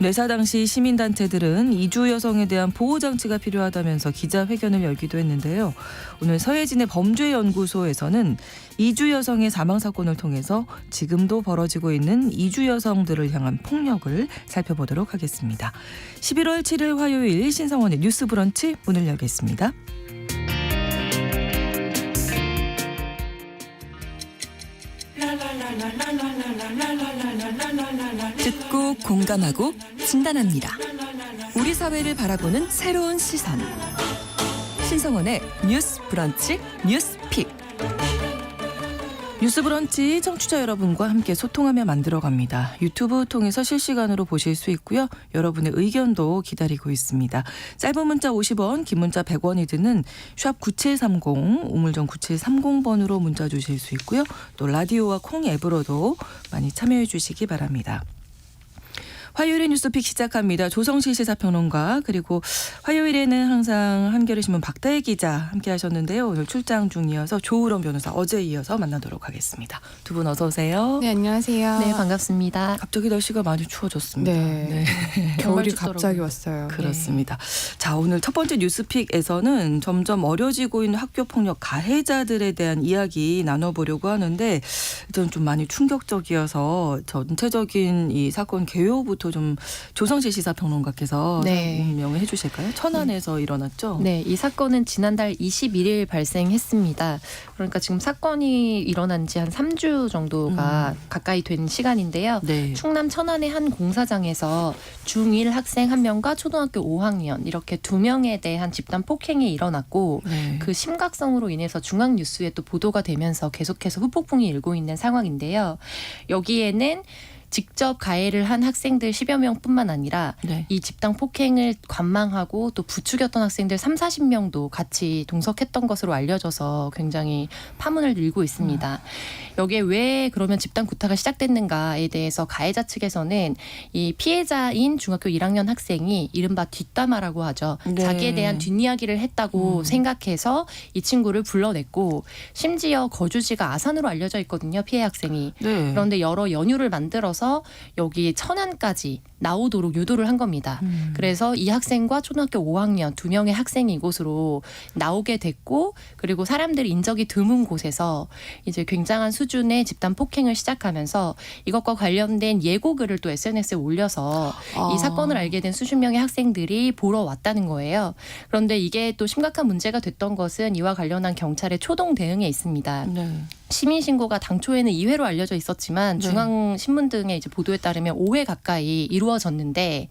내사 당시 시민단체들은 이주 여성에 대한 보호장치가 필요하다면서 기자회견을 열기도 했는데요. 오늘 서예진의 범죄연구소에서는 이주 여성의 사망 사건을 통해서 지금도 벌어지고 있는 이주 여성들을 향한 폭력을 살펴보도록 하겠습니다. 11월 7일 화요일 신성원의 뉴스 브런치 문을 열겠습니다. 듣고 공감하고 진단합니다. 우리 사회를 바라보는 새로운 시선. 신성원의 뉴스 브런치 뉴스픽. 뉴스 브런치 청취자 여러분과 함께 소통하며 만들어갑니다. 유튜브 통해서 실시간으로 보실 수 있고요. 여러분의 의견도 기다리고 있습니다. 짧은 문자 50원, 긴 문자 100원이 드는 샵 9730, 우물정 9730번으로 문자 주실 수 있고요. 또 라디오와 콩 앱으로도 많이 참여해 주시기 바랍니다. 화요일의 뉴스픽 시작합니다. 조성실 시사평론가 그리고 화요일에는 항상 한겨레 신문 박다혜 기자 함께 하셨는데요. 오늘 출장 중이어서 조으론 변호사 어제 이어서 만나도록 하겠습니다. 두 분 어서 오세요. 네, 안녕하세요. 네, 반갑습니다. 갑자기 날씨가 많이 추워졌습니다. 네. 겨울이 갑자기 왔어요. 그렇습니다. 자, 오늘 첫 번째 뉴스픽에서는 점점 어려지고 있는 학교폭력 가해자들에 대한 이야기 나눠보려고 하는데 일단 좀 많이 충격적이어서 전체적인 이 사건 개요부터 좀 조성실 시사평론가께서 설명을 해주실까요? 천안에서 일어났죠? 네, 이 사건은 지난달 21일 발생했습니다. 그러니까 지금 사건이 일어난 지 한 3주 정도가 가까이 된 시간인데요. 네. 충남 천안의 한 공사장에서 중1 학생 1명과 초등학교 5학년 이렇게 2명에 대한 집단 폭행이 일어났고 네. 그 심각성으로 인해서 중앙뉴스에 또 보도가 되면서 계속해서 후폭풍이 일고 있는 상황인데요. 여기에는 직접 가해를 한 학생들 10여 명뿐만 아니라 네. 이 집단 폭행을 관망하고 또 부추겼던 학생들 30-40명도 같이 동석했던 것으로 알려져서 굉장히 파문을 일고 있습니다. 여기에 왜 그러면 집단 구타가 시작됐는가에 대해서 가해자 측에서는 이 피해자인 중학교 1학년 학생이 이른바 뒷담화라고 하죠. 네. 자기에 대한 뒷이야기를 했다고 생각해서 이 친구를 불러냈고 심지어 거주지가 아산으로 알려져 있거든요. 피해 학생이. 네. 그런데 여러 연유를 만들어서 여기 천안까지 나오도록 유도를 한 겁니다. 그래서 이 학생과 초등학교 5학년 2명의 학생이 이곳으로 나오게 됐고 그리고 사람들이 인적이 드문 곳에서 이제 굉장한 수준의 집단 폭행을 시작하면서 이것과 관련된 예고글을 또 SNS에 올려서 이 사건을 알게 된 수십 명의 학생들이 보러 왔다는 거예요. 그런데 이게 또 심각한 문제가 됐던 것은 이와 관련한 경찰의 초동 대응에 있습니다. 네. 시민 신고가 당초에는 2회로 알려져 있었지만 네. 중앙신문 등의 이제 보도에 따르면 5회 가까이 이루어졌는데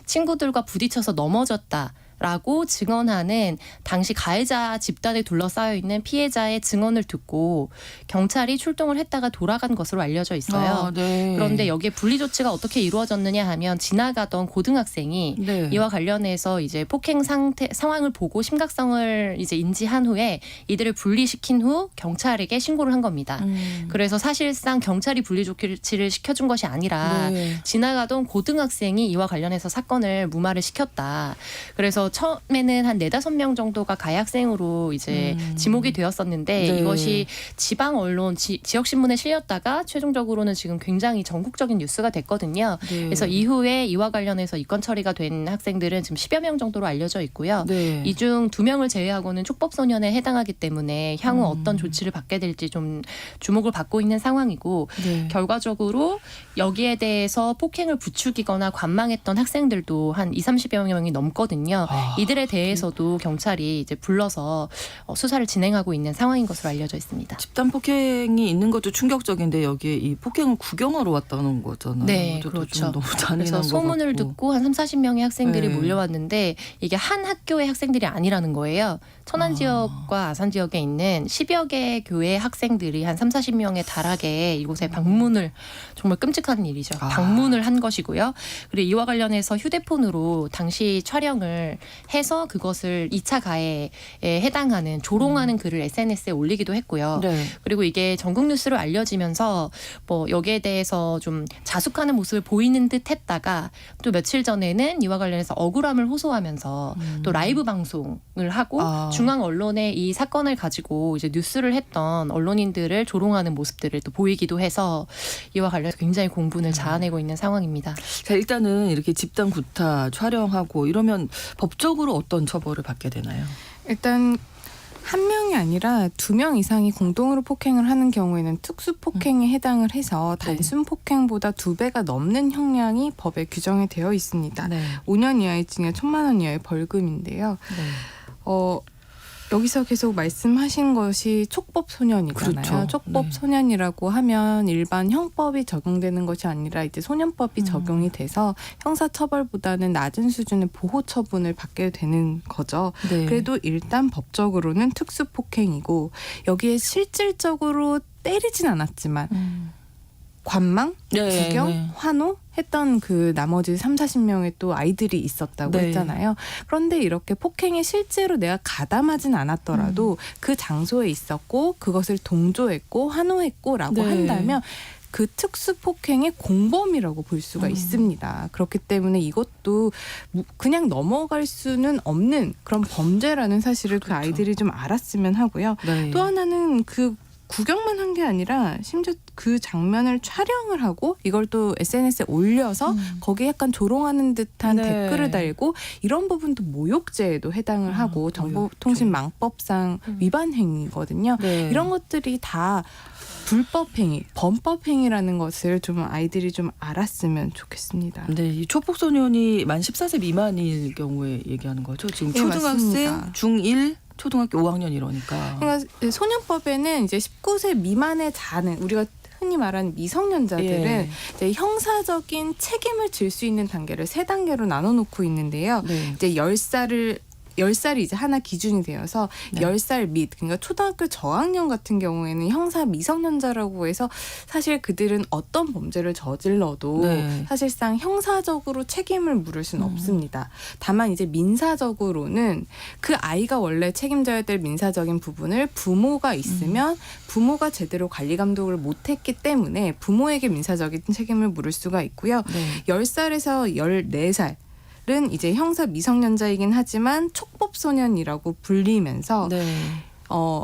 친구들과 부딪혀서 넘어졌다. 라고 증언하는 당시 가해자 집단에 둘러싸여 있는 피해자의 증언을 듣고 경찰이 출동을 했다가 돌아간 것으로 알려져 있어요. 네. 그런데 여기에 분리 조치가 어떻게 이루어졌느냐 하면 지나가던 고등학생이 네. 이와 관련해서 이제 폭행 상황을 보고 심각성을 이제 인지한 후에 이들을 분리시킨 후 경찰에게 신고를 한 겁니다. 그래서 사실상 경찰이 분리 조치를 시켜준 것이 아니라 네. 지나가던 고등학생이 이와 관련해서 사건을 무마를 시켰다. 그래서 처음에는 한 4-5명 정도가 가해 학생으로 이제 지목이 되었었는데 네. 이것이 지방 언론, 지역 신문에 실렸다가 최종적으로는 지금 굉장히 전국적인 뉴스가 됐거든요. 네. 그래서 이후에 이와 관련해서 입건 처리가 된 학생들은 지금 10여 명 정도로 알려져 있고요. 네. 이 중 2명을 제외하고는 촉법소년에 해당하기 때문에 향후 어떤 조치를 받게 될지 좀 주목을 받고 있는 상황이고 네. 결과적으로 여기에 대해서 폭행을 부추기거나 관망했던 학생들도 한 20-30여 명이 넘거든요. 이들에 대해서도 경찰이 이제 불러서 수사를 진행하고 있는 상황인 것으로 알려져 있습니다. 집단 폭행이 있는 것도 충격적인데 여기에 이 폭행을 구경하로 왔다는 거잖아요. 네, 저도 그렇죠. 좀 너무 잔인한 그래서 것 소문을 같고. 듣고 한 30-40명의 학생들이 네. 몰려왔는데 이게 한 학교의 학생들이 아니라는 거예요. 천안 지역과 아산 지역에 있는 10여 개 교회 학생들이 한 30-40명에 달하게 이곳에 방문을 정말 끔찍한 일이죠. 방문을 한 것이고요. 그리고 이와 관련해서 휴대폰으로 당시 촬영을 해서 그것을 2차 가해에 해당하는 조롱하는 글을 SNS에 올리기도 했고요. 네. 그리고 이게 전국 뉴스로 알려지면서 뭐 여기에 대해서 좀 자숙하는 모습을 보이는 듯 했다가 또 며칠 전에는 이와 관련해서 억울함을 호소하면서 또 라이브 방송을 하고 중앙 언론에 이 사건을 가지고 이제 뉴스를 했던 언론인들을 조롱하는 모습들을 또 보이기도 해서 이와 관련해서 굉장히 공분을 자아내고 있는 상황입니다. 자, 일단은 이렇게 집단 구타 촬영하고 이러면 법적으로 어떤 처벌을 받게 되나요? 일단 한 명이 아니라 2명 이상이 공동으로 폭행을 하는 경우에는 특수 폭행에 해당을 해서 단순 폭행보다 2배가 넘는 형량이 법에 규정이 되어 있습니다. 네. 5년 이하의 징역 1,000만 원 이하의 벌금인데요. 네. 여기서 계속 말씀하신 것이 촉법 소년이잖아요. 그렇죠. 촉법 네. 소년이라고 하면 일반 형법이 적용되는 것이 아니라 이제 소년법이 적용이 돼서 형사처벌보다는 낮은 수준의 보호 처분을 받게 되는 거죠. 네. 그래도 일단 법적으로는 특수폭행이고 여기에 실질적으로 때리진 않았지만 관망, 네, 구경, 네. 환호 했던 그 나머지 30-40명의 또 아이들이 있었다고 네. 했잖아요. 그런데 이렇게 폭행에 실제로 내가 가담하진 않았더라도 그 장소에 있었고 그것을 동조했고 환호했고라고 네. 한다면 그 특수 폭행의 공범이라고 볼 수가 있습니다. 그렇기 때문에 이것도 그냥 넘어갈 수는 없는 그런 범죄라는 사실을 그 그렇죠. 아이들이 좀 알았으면 하고요. 네. 또 하나는 그 구경만 한 게 아니라 심지어 그 장면을 촬영을 하고 이걸 또 SNS에 올려서 거기에 약간 조롱하는 듯한 네. 댓글을 달고 이런 부분도 모욕죄에도 해당을 하고 정보통신망법상 위반 행위거든요. 네. 이런 것들이 다 불법 행위, 범법 행위라는 것을 좀 아이들이 좀 알았으면 좋겠습니다. 네, 이 초폭 소년이 만 14세 미만일 경우에 얘기하는 거죠. 지금 예, 초등학생, 맞습니다. 중1, 초등학교 5학년 이러니까. 그러니까 소년법에는 이제 19세 미만의 자는 우리가 흔히 말하는 미성년자들은 예. 이제 형사적인 책임을 질 수 있는 단계를 3단계로 나눠놓고 있는데요. 네. 이제 10살이 이제 하나 기준이 되어서 네. 10살 밑, 그러니까 초등학교 저학년 같은 경우에는 형사 미성년자라고 해서 사실 그들은 어떤 범죄를 저질러도 네. 사실상 형사적으로 책임을 물을 수는 없습니다. 다만 이제 민사적으로는 그 아이가 원래 책임져야 될 민사적인 부분을 부모가 있으면 부모가 제대로 관리 감독을 못했기 때문에 부모에게 민사적인 책임을 물을 수가 있고요. 네. 10살에서 14살 은 이제 형사 미성년자이긴 하지만 촉법 소년이라고 불리면서 네.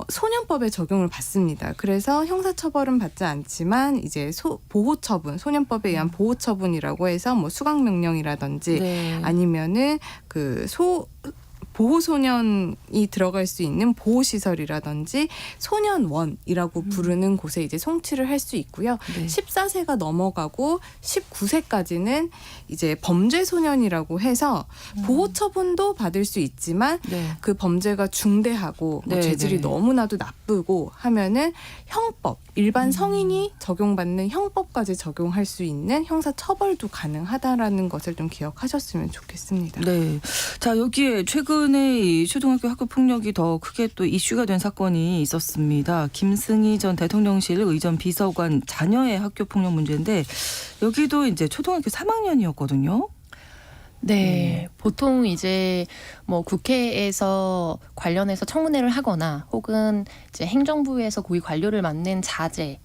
소년법에 적용을 받습니다. 그래서 형사처벌은 받지 않지만 이제 보호처분, 소년법에 의한 보호처분이라고 해서 뭐 수강명령이라든지 네. 아니면은 보호소년이 들어갈 수 있는 보호시설이라든지 소년원이라고 부르는 곳에 이제 송치를 할 수 있고요. 네. 14세가 넘어가고 19세까지는 이제 범죄소년이라고 해서 보호처분도 받을 수 있지만 네. 그 범죄가 중대하고 뭐 네, 죄질이 네. 너무나도 나쁘고 하면은 형법, 일반 성인이 적용받는 형법까지 적용할 수 있는 형사처벌도 가능하다라는 것을 좀 기억하셨으면 좋겠습니다. 네. 자, 여기에 최근에 이 초등학교 학교 폭력이 더 크게 또 이슈가 된 사건이 있었습니다. 김승희 전 대통령실 의전 비서관 자녀의 학교 폭력 문제인데 여기도 이제 초등학교 3학년이었거든요. 네, 보통 이제 뭐 국회에서 관련해서 청문회를 하거나 혹은 이제 행정부에서 고위 관료를 맡는 자제.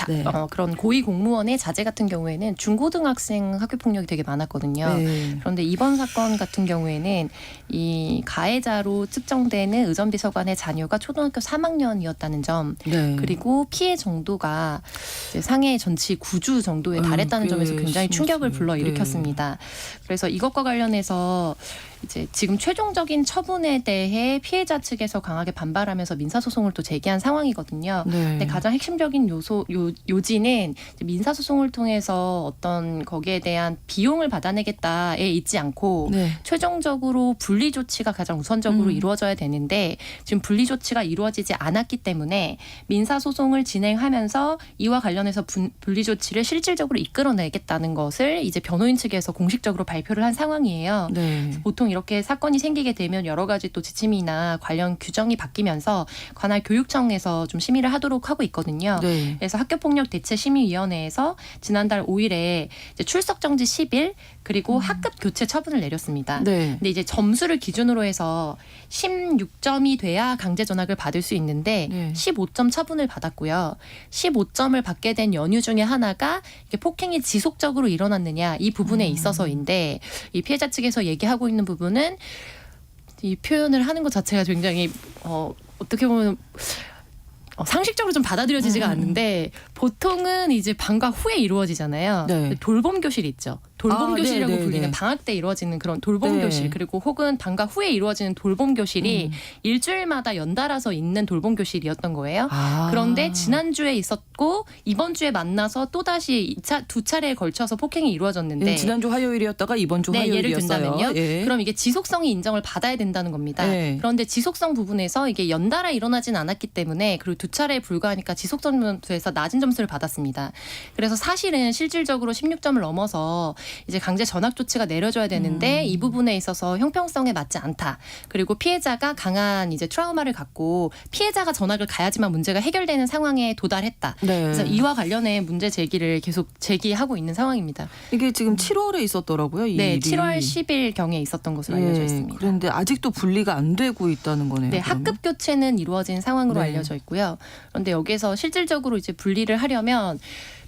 네. 그런 고위 공무원의 자제 같은 경우에는 중고등학생 학교 폭력이 되게 많았거든요. 네. 그런데 이번 사건 같은 경우에는 이 가해자로 측정되는 의전비서관의 자녀가 초등학교 3학년이었다는 점, 네. 그리고 피해 정도가 이제 상해 전치 9주 정도에 달했다는 꽤 점에서 굉장히 충격을 심했어요. 불러일으켰습니다. 그래서 이것과 관련해서 이제 지금 최종적인 처분에 대해 피해자 측에서 강하게 반발하면서 민사소송을 또 제기한 상황이거든요. 네. 근데 가장 핵심적인 요지는 민사소송을 통해서 어떤 거기에 대한 비용을 받아내겠다에 있지 않고 네. 최종적으로 분리 조치가 가장 우선적으로 이루어져야 되는데 지금 분리 조치가 이루어지지 않았기 때문에 민사소송을 진행하면서 이와 관련해서 분리 조치를 실질적으로 이끌어내겠다는 것을 이제 변호인 측에서 공식적으로 발표를 한 상황이에요. 네. 보통 이렇게 사건이 생기게 되면 여러 가지 또 지침이나 관련 규정이 바뀌면서 관할 교육청에서 좀 심의를 하도록 하고 있거든요. 네. 그래서 학교폭력 대체심의위원회에서 지난달 5일에 이제 출석 정지 10일 그리고 학급 교체 처분을 내렸습니다. 네. 근데 이제 점수를 기준으로 해서 16점이 돼야 강제 전학을 받을 수 있는데 네. 15점 처분을 받았고요. 15점을 받게 된 연유 중에 하나가 이게 폭행이 지속적으로 일어났느냐 이 부분에 있어서인데 이 피해자 측에서 얘기하고 있는 부분은 이 표현을 하는 것 자체가 굉장히 어떻게 보면 상식적으로 좀 받아들여지지가 않는데 보통은 이제 방과 후에 이루어지잖아요. 네. 돌봄 교실 있죠. 돌봄 아, 교실이라고 네, 네, 불리는 네. 방학 때 이루어지는 그런 돌봄 네. 교실 그리고 혹은 방과 후에 이루어지는 돌봄 교실이 일주일마다 연달아서 있는 돌봄 교실이었던 거예요. 아. 그런데 지난주에 있었고 이번 주에 만나서 또다시 두 차례에 걸쳐서 폭행이 이루어졌는데 예, 지난주 화요일이었다가 이번 주 네, 화요일이었어요. 예를 든다면요. 예. 그럼 이게 지속성이 인정을 받아야 된다는 겁니다. 네. 그런데 지속성 부분에서 이게 연달아 일어나진 않았기 때문에 그리고 두 차례에 불과하니까 지속성 점수에서 낮은 점수를 받았습니다. 그래서 사실은 실질적으로 16점을 넘어서 이제 강제 전학 조치가 내려져야 되는데 이 부분에 있어서 형평성에 맞지 않다. 그리고 피해자가 강한 이제 트라우마를 갖고 피해자가 전학을 가야지만 문제가 해결되는 상황에 도달했다. 네. 그래서 이와 관련해 문제 제기를 계속 제기하고 있는 상황입니다. 이게 지금 7월에 있었더라고요. 이 네, 일이. 7월 10일 경에 있었던 것으로 알려져 있습니다. 그런데 아직도 분리가 안 되고 있다는 거네요. 네, 그러면? 학급 교체는 이루어진 상황으로 네. 알려져 있고요. 그런데 여기서 실질적으로 이제 분리를 하려면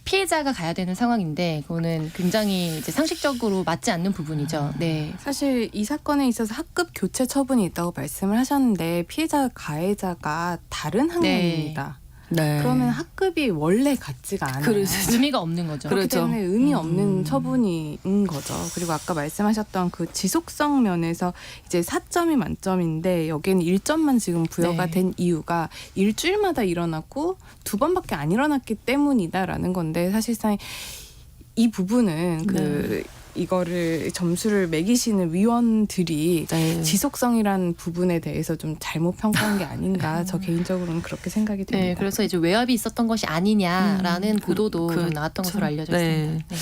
피해자가 가야 되는 상황인데 그거는 굉장히 이제 상식적으로 맞지 않는 부분이죠. 네. 사실 이 사건에 있어서 학급 교체 처분이 있다고 말씀을 하셨는데 피해자 가해자가 다른 학년입니다. 네. 그러면 학급이 원래 같지가 않아요. 그래서 의미가 없는 거죠. 그렇기 그렇죠. 때문에 의미 없는 처분인 거죠. 그리고 아까 말씀하셨던 그 지속성 면에서 이제 4점이 만점인데 여기에는 1점만 지금 부여가 네. 된 이유가 일주일마다 일어났고 2번밖에 안 일어났기 때문이다라는 건데 사실상 이 부분은 그 이거를 점수를 매기시는 위원들이 네. 지속성이라는 부분에 대해서 좀 잘못 평가한 게 아닌가 저 개인적으로는 그렇게 생각이 됩니다. 네, 그래서 이제 외압이 있었던 것이 아니냐라는 보도도 좀 나왔던 것으로 알려져 네. 있습니다. 네.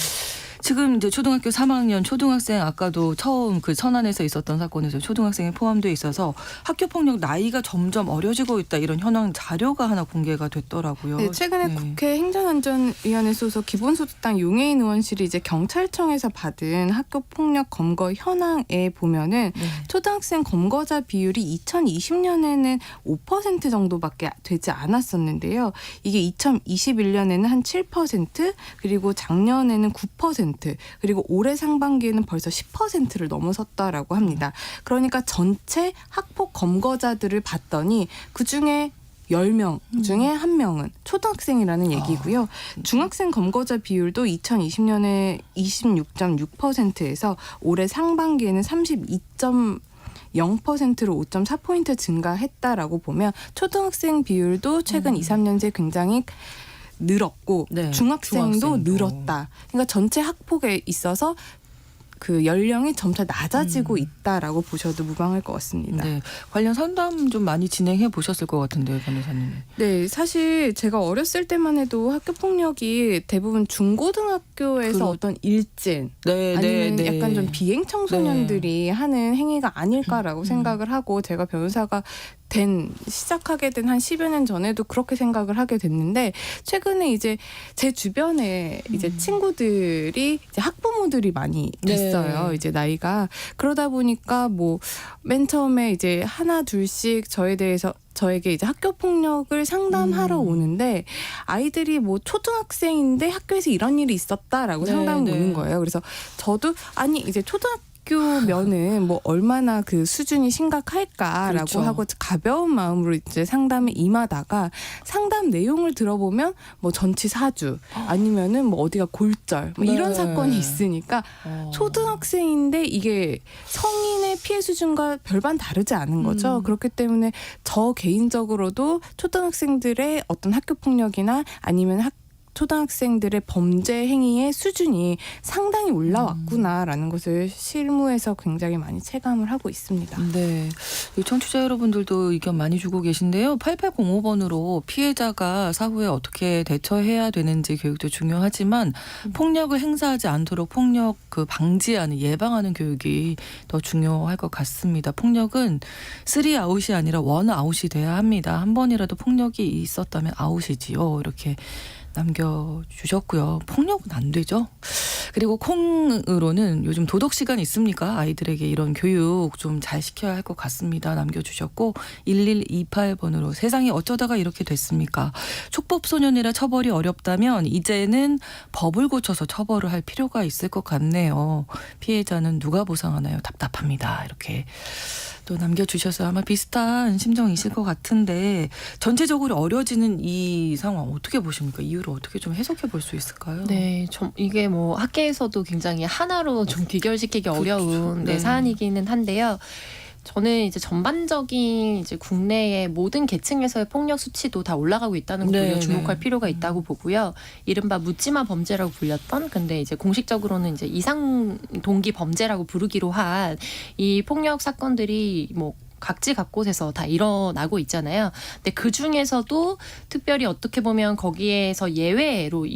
지금 이제 초등학교 3학년 초등학생 아까도 처음 그 천안에서 있었던 사건에서 초등학생이 포함되어 있어서 학교 폭력 나이가 점점 어려지고 있다 이런 현황 자료가 하나 공개가 됐더라고요. 네, 최근에 네. 국회 행정안전위원회 소속 기본소득당 용해인 의원실이 이제 경찰청에서 받은 학교 폭력 검거 현황에 보면은 네. 초등학생 검거자 비율이 2020년에는 5% 정도밖에 되지 않았었는데요. 이게 2021년에는 한 7%, 그리고 작년에는 9%, 그리고 올해 상반기에는 벌써 10%를 넘어섰다라고 합니다. 그러니까 전체 학폭 검거자들을 봤더니 그중에 10명 중에 1명은 초등학생이라는 얘기고요. 중학생 검거자 비율도 2020년에 26.6%에서 올해 상반기에는 32.0%로 5.4포인트 증가했다라고 보면 초등학생 비율도 최근 2, 3년 새 굉장히 늘었고 네, 중학생도 중학생도. 늘었다. 그러니까 전체 학폭에 있어서 그 연령이 점차 낮아지고 있다라고 보셔도 무방할 것 같습니다. 네. 관련 상담 좀 많이 진행해 보셨을 것 같은데요, 변호사님. 네, 사실 제가 어렸을 때만 해도 학교 폭력이 대부분 중고등학교에서 어떤 일진 아니면 약간 좀 비행 청소년들이 하는 행위가 아닐까라고 생각을 하고 제가 변호사가 시작하게 된 한 10여 년 전에도 그렇게 생각을 하게 됐는데 최근에 이제 제 주변에 이제 친구들이 이제 학부모들이 많이 됐어요. 네. 이제 나이가 그러다 보니까 뭐 맨 처음에 이제 하나 둘씩 저에게 이제 학교 폭력을 상담하러 오는데 아이들이 뭐 초등학생인데 학교에서 이런 일이 있었다라고 네, 상담을 네. 오는 거예요. 그래서 저도 아니 이제 초등학교면은 뭐 얼마나 그 수준이 심각할까라고 그렇죠. 하고 가벼운 마음으로 이제 상담에 임하다가 상담 내용을 들어보면 뭐 전치 사주 아니면은 뭐 어디가 골절 뭐 이런 네. 사건이 있으니까 초등학생인데 이게 성인의 피해 수준과 별반 다르지 않은 거죠. 그렇기 때문에 저 개인적으로도 초등학생들의 어떤 학교 폭력이나 아니면 초등학생들의 범죄 행위의 수준이 상당히 올라왔구나라는 것을 실무에서 굉장히 많이 체감을 하고 있습니다. 네. 이 청취자 여러분들도 의견 많이 주고 계신데요. 8805번으로 피해자가 사후에 어떻게 대처해야 되는지 교육도 중요하지만 폭력을 행사하지 않도록 폭력 그 방지하는 예방하는 교육이 더 중요할 것 같습니다. 폭력은 3아웃이 아니라 1아웃이 돼야 합니다. 한 번이라도 폭력이 있었다면 아웃이지요. 이렇게 남겨주셨고요. 폭력은 안 되죠. 그리고 콩으로는 요즘 도덕 시간 있습니까? 아이들에게 이런 교육 좀 잘 시켜야 할 것 같습니다. 남겨주셨고 1128번으로 세상이 어쩌다가 이렇게 됐습니까? 촉법소년이라 처벌이 어렵다면 이제는 법을 고쳐서 처벌을 할 필요가 있을 것 같네요. 피해자는 누가 보상하나요? 답답합니다. 이렇게 또 남겨주셔서 아마 비슷한 심정이실 것 같은데 전체적으로 어려지는 이 상황 어떻게 보십니까? 이유를 어떻게 좀 해석해 볼 수 있을까요? 네, 좀 이게 뭐 학계에서도 굉장히 하나로 좀 귀결시키기 어려운 네. 사안이기는 한데요. 저는 이제 전반적인 이제 국내의 모든 계층에서의 폭력 수치도 다 올라가고 있다는 걸 네, 주목할 네. 필요가 있다고 보고요. 이른바 묻지마 범죄라고 불렸던, 근데 이제 공식적으로는 이제 이상 동기 범죄라고 부르기로 한 이 폭력 사건들이 뭐 각지 각곳에서 다 일어나고 있잖아요. 근데 그 중에서도 특별히 어떻게 보면 거기에서 예외로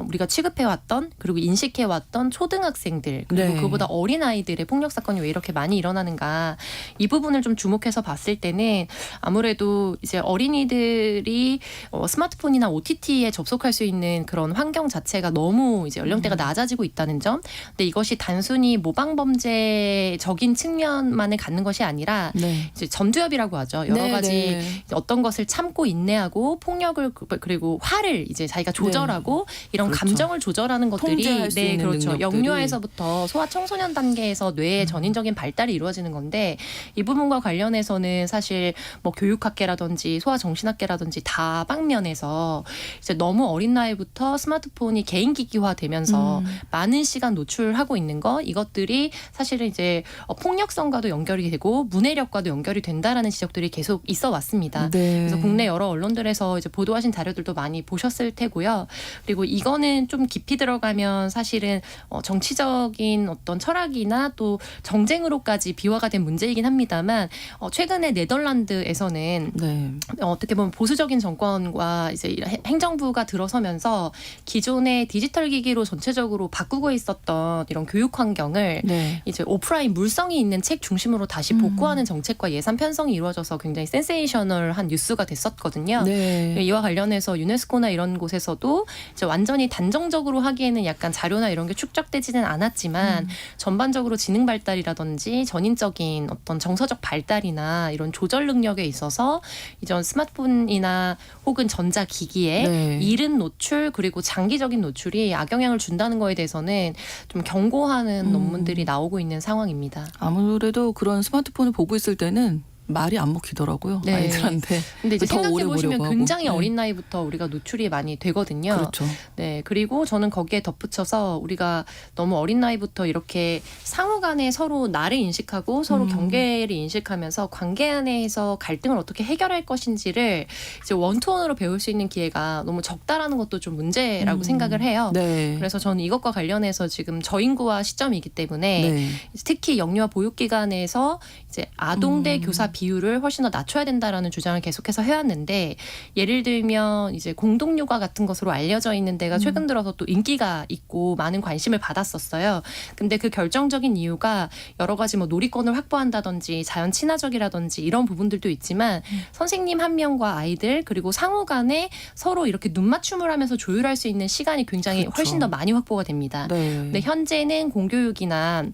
우리가 취급해왔던 그리고 인식해왔던 초등학생들 그리고 네. 그보다 어린 아이들의 폭력 사건이 왜 이렇게 많이 일어나는가 이 부분을 좀 주목해서 봤을 때는 아무래도 이제 어린이들이 스마트폰이나 OTT에 접속할 수 있는 그런 환경 자체가 너무 이제 연령대가 낮아지고 있다는 점. 근데 이것이 단순히 모방 범죄적인 측면만을 갖는 것이 아니라 네. 이제 전두엽이라고 하죠. 여러 네, 가지 네. 어떤 것을 참고 인내하고 폭력을 그리고 화를 이제 자기가 조절하고 이런 그렇죠. 감정을 조절하는 것들이 통제할 수 있는 그렇죠. 능력들이. 영유아에서부터 소아 청소년 단계에서 뇌의 전인적인 발달이 이루어지는 건데 이 부분과 관련해서는 사실 뭐 교육학계라든지 소아 정신학계라든지 다방면에서 이제 너무 어린 나이부터 스마트폰이 개인기기화되면서 많은 시간 노출하고 있는 것 이것들이 사실은 이제 폭력성과도 연결이 되고 문해력과도 연결이 된다라는 지적들이 계속 있어 왔습니다. 네. 그래서 국내 여러 언론들에서 이제 보도하신 자료들도 많이 보셨을 테고요. 그리고 이거는 좀 깊이 들어가면 사실은 정치적인 어떤 철학이나 또 정쟁으로까지 비화가 된 문제이긴 합니다만 최근에 네덜란드에서는 네. 어떻게 보면 보수적인 정권과 이제 행정부가 들어서면서 기존의 디지털 기기로 전체적으로 바꾸고 있었던 이런 교육 환경을 네. 이제 오프라인 물성이 있는 책 중심으로 다시 복구하는 정책과 예산 편성이 이루어져서 굉장히 센세이셔널한 뉴스가 됐었거든요. 네. 이와 관련해서 유네스코나 이런 곳에서도 이제 완전히 단정적으로 하기에는 약간 자료나 이런 게 축적되지는 않았지만 전반적으로 지능 발달이라든지 전인적인 어떤 정서적 발달이나 이런 조절 능력에 있어서 이전 스마트폰이나 혹은 전자기기에 네. 이른 노출 그리고 장기적인 노출이 악영향을 준다는 거에 대해서는 좀 경고하는 논문들이 나오고 있는 상황입니다. 아무래도 그런 스마트폰을 보고 있을 때는 말이 안 먹히더라고요. 네. 아이들한테. 근데 이제 더 오래 생각해 보시면 보려고 굉장히 하고. 어린 나이부터 우리가 노출이 많이 되거든요. 그렇죠. 네, 그리고 저는 거기에 덧붙여서 우리가 너무 어린 나이부터 이렇게 상호간에 서로 나를 인식하고 서로 경계를 인식하면서 관계 안에서 갈등을 어떻게 해결할 것인지를 이제 원투원으로 배울 수 있는 기회가 너무 적다라는 것도 좀 문제라고 생각을 해요. 네. 그래서 저는 이것과 관련해서 지금 저인구화 시점이기 때문에 네. 특히 영유아 보육기관에서 이제 아동 대 교사 비율을 훨씬 더 낮춰야 된다라는 주장을 계속해서 해왔는데 예를 들면 이제 공동육아 같은 것으로 알려져 있는 데가 최근 들어서 또 인기가 있고 많은 관심을 받았었어요. 근데 그 결정적인 이유가 여러 가지 뭐 놀이권을 확보한다든지 자연 친화적이라든지 이런 부분들도 있지만 선생님 한 명과 아이들 그리고 상호 간에 서로 이렇게 눈맞춤을 하면서 조율할 수 있는 시간이 굉장히 그렇죠. 훨씬 더 많이 확보가 됩니다. 네. 근데 현재는 공교육이나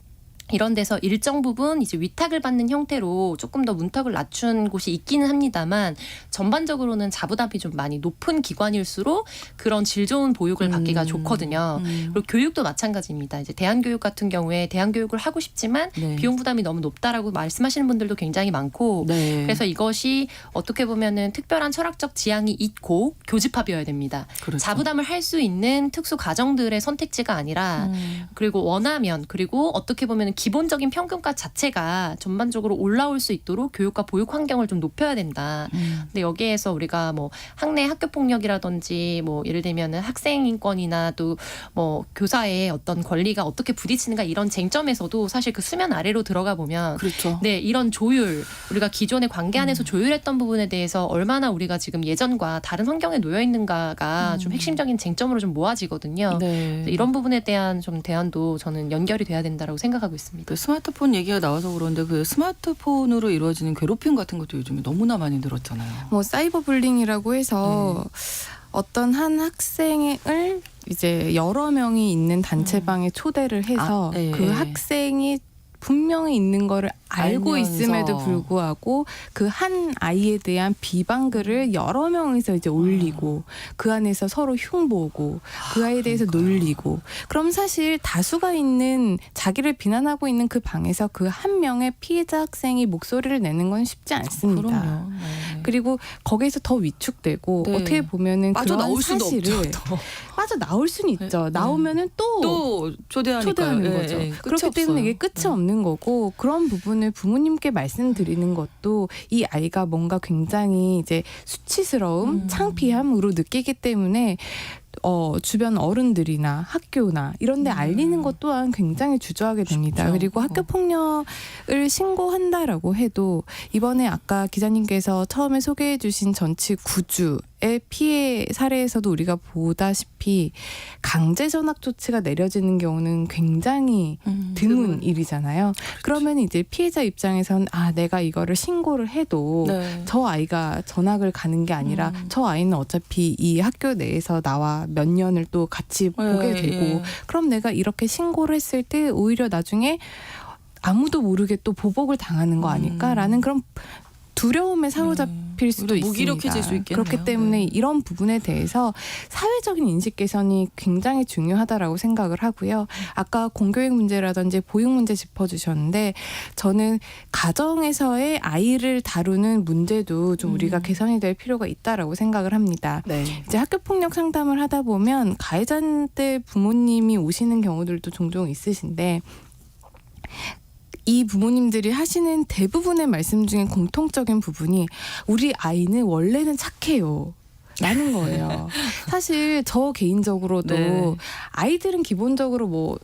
이런 데서 일정 부분 이제 위탁을 받는 형태로 조금 더 문턱을 낮춘 곳이 있기는 합니다만 전반적으로는 자부담이 좀 많이 높은 기관일수록 그런 질 좋은 보육을 받기가 좋거든요. 그리고 교육도 마찬가지입니다. 이제 대안교육 같은 경우에 대안교육을 하고 싶지만 네. 비용 부담이 너무 높다라고 말씀하시는 분들도 굉장히 많고 네. 그래서 이것이 어떻게 보면은 특별한 철학적 지향이 있고 교집합이어야 됩니다. 그렇죠. 자부담을 할 수 있는 특수 가정들의 선택지가 아니라 그리고 원하면 그리고 어떻게 보면 기본적인 평균값 자체가 전반적으로 올라올 수 있도록 교육과 보육 환경을 좀 높여야 된다. 근데 여기에서 우리가 뭐 학내 학교 폭력이라든지 뭐 예를 들면은 학생 인권이나 또 뭐 교사의 어떤 권리가 어떻게 부딪히는가 이런 쟁점에서도 사실 그 수면 아래로 들어가 보면 그렇죠. 네, 이런 조율, 우리가 기존의 관계 안에서 조율했던 부분에 대해서 얼마나 우리가 지금 예전과 다른 환경에 놓여 있는가가 좀 핵심적인 쟁점으로 좀 모아지거든요. 네. 이런 부분에 대한 좀 대안도 저는 연결이 돼야 된다라고 생각하고 있습니다. 그 스마트폰 얘기가 나와서 그런데 그 스마트폰으로 이루어지는 괴롭힘 같은 것도 요즘에 너무나 많이 늘었잖아요. 뭐 사이버 불링이라고 해서 어떤 한 학생을 이제 여러 명이 있는 단체방에 초대를 해서 네. 그 학생이 분명히 있는 거를 알고 알면서. 있음에도 불구하고 그 한 아이에 대한 비방글을 여러 명이서 이제 올리고 그 안에서 서로 흉보고 그 아이에 대해서 놀리고, 그럼 사실 다수가 있는 자기를 비난하고 있는 그 방에서 그 한 명의 피해자 학생이 목소리를 내는 건 쉽지 않습니다. 그럼요. 네. 그리고 거기에서 더 위축되고 네. 어떻게 보면은 그런 빠져나올 수도 사실을 없죠. 또. 빠져나올 수는 있죠. 나오면은 또 초대하니까. 초대하는 거죠. 그렇기 때문에 이게 끝이 없는 거고, 그런 부분을 부모님께 말씀드리는 것도 이 아이가 뭔가 굉장히 이제 수치스러움, 창피함으로 느끼기 때문에 주변 어른들이나 학교나 이런 데 알리는 것 또한 굉장히 주저하게 됩니다. 쉽죠. 그리고 학교 폭력을 신고한다라고 해도 이번에 아까 기자님께서 처음에 소개해 주신 전치 9주의 피해 사례에서도 우리가 보다시피 강제 전학 조치가 내려지는 경우는 굉장히 드문 일이잖아요. 그러면 이제 피해자 입장에선 내가 이거를 신고를 해도 네. 저 아이가 전학을 가는 게 아니라 저 아이는 어차피 이 학교 내에서 나와 몇 년을 또 같이 보게 되고, 그럼 내가 이렇게 신고를 했을 때 오히려 나중에 아무도 모르게 또 보복을 당하는 거 아닐까라는 그런 두려움에 사로잡힐 수도 있습니다. 무기력해질 수 있겠네요. 그렇기 때문에 네. 이런 부분에 대해서 사회적인 인식 개선이 굉장히 중요하다라고 생각을 하고요. 아까 공교육 문제라든지 보육 문제 짚어주셨는데, 저는 가정에서의 아이를 다루는 문제도 좀 우리가 개선이 될 필요가 있다라고 생각을 합니다. 네. 이제 학교 폭력 상담을 하다 보면 가해자한테 부모님이 오시는 경우들도 종종 있으신데, 이 부모님들이 하시는 대부분의 말씀 중에 공통적인 부분이 우리 아이는 원래는 착해요. 라는 거예요. 사실 저 개인적으로도 네. 아이들은 기본적으로 뭐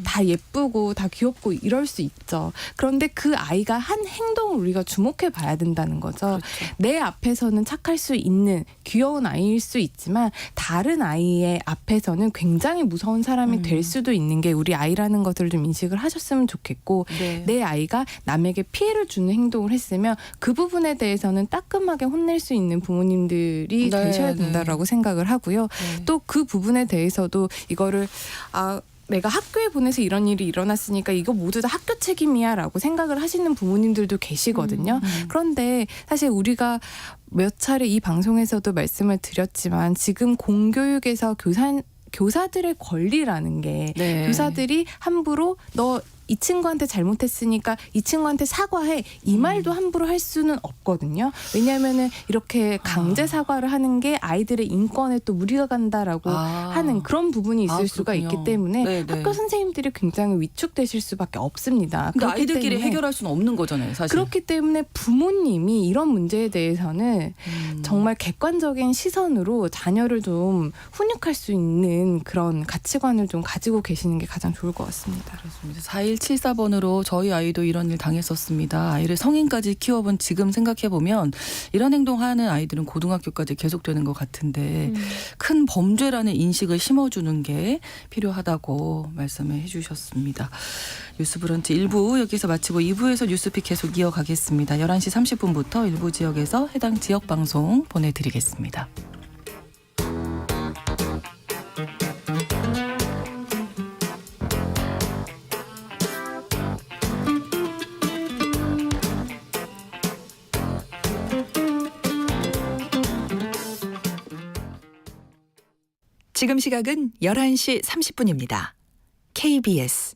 다 예쁘고 다 귀엽고 이럴 수 있죠. 그런데 그 아이가 한 행동을 우리가 주목해 봐야 된다는 거죠. 그렇죠. 내 앞에서는 착할 수 있는 귀여운 아이일 수 있지만 다른 아이의 앞에서는 굉장히 무서운 사람이 될 수도 있는 게 우리 아이라는 것을 좀 인식을 하셨으면 좋겠고, 네. 내 아이가 남에게 피해를 주는 행동을 했으면 그 부분에 대해서는 따끔하게 혼낼 수 있는 부모님들이 네, 되셔야 네. 된다라고 생각을 하고요. 네. 또 그 부분에 대해서도 이거를 내가 학교에 보내서 이런 일이 일어났으니까 이거 모두 다 학교 책임이야라고 생각을 하시는 부모님들도 계시거든요. 그런데 사실 우리가 몇 차례 이 방송에서도 말씀을 드렸지만 지금 공교육에서 교사들의 권리라는 게 네. 교사들이 함부로 너 이 친구한테 잘못했으니까 이 친구한테 사과해 이 말도 함부로 할 수는 없거든요. 왜냐하면은 이렇게 강제 사과를 하는 게 아이들의 인권에 또 무리가 간다라고 하는 그런 부분이 있을 수가 그렇군요. 있기 때문에 네네. 학교 선생님들이 굉장히 위축되실 수밖에 없습니다. 근데 그렇기 아이들끼리 때문에 해결할 수는 없는 거잖아요, 사실. 그렇기 때문에 부모님이 이런 문제에 대해서는 정말 객관적인 시선으로 자녀를 좀 훈육할 수 있는 그런 가치관을 좀 가지고 계시는 게 가장 좋을 것 같습니다. 그렇습니다. 4174번으로 저희 아이도 이런 일 당했었습니다. 아이를 성인까지 키워본 지금 생각해보면 이런 행동하는 아이들은 고등학교까지 계속되는 것 같은데 큰 범죄라는 인식을 심어주는 게 필요하다고 말씀을 해주셨습니다. 뉴스 브런치 1부 여기서 마치고 2부에서 뉴스픽 계속 이어가겠습니다. 11시 30분부터 일부 지역에서 해당 지역 방송 보내드리겠습니다. 지금 시각은 11시 30분입니다. KBS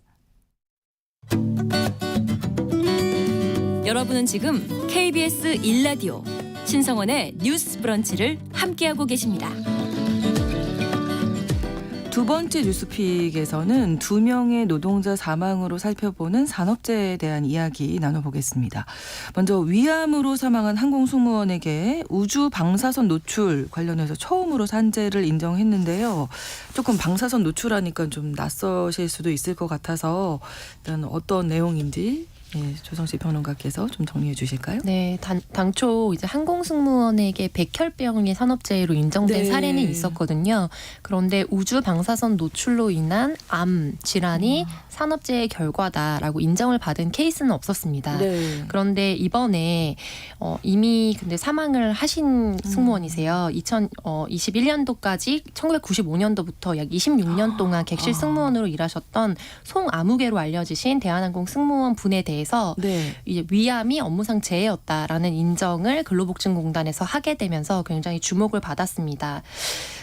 여러분은 지금 KBS 1라디오 신성원의 뉴스 브런치를 함께하고 계십니다. 두 번째 뉴스픽에서는 2명의 노동자 사망으로 살펴보는 산업재해에 대한 이야기 나눠보겠습니다. 먼저 위암으로 사망한 항공승무원에게 우주 방사선 노출 관련해서 처음으로 산재를 인정했는데요. 조금 방사선 노출하니까 좀 낯서실 수도 있을 것 같아서 일단 어떤 내용인지 예, 조성실 평론가께서 좀 정리해 주실까요? 네, 당초 이제 항공승무원에게 백혈병이 산업재해로 인정된 네. 사례는 있었거든요. 그런데 우주 방사선 노출로 인한 암 질환이 산업재해 결과다라고 인정을 받은 케이스는 없었습니다. 네. 그런데 이번에 이미 근데 사망을 하신 승무원이세요. 2021년도까지 1995년도부터 약 26년 동안 객실 승무원으로 일하셨던 송아무개로 알려지신 대한항공 승무원 분에 대해서 네. 이제 위암이 업무상 재해였다라는 인정을 근로복지공단에서 하게 되면서 굉장히 주목을 받았습니다.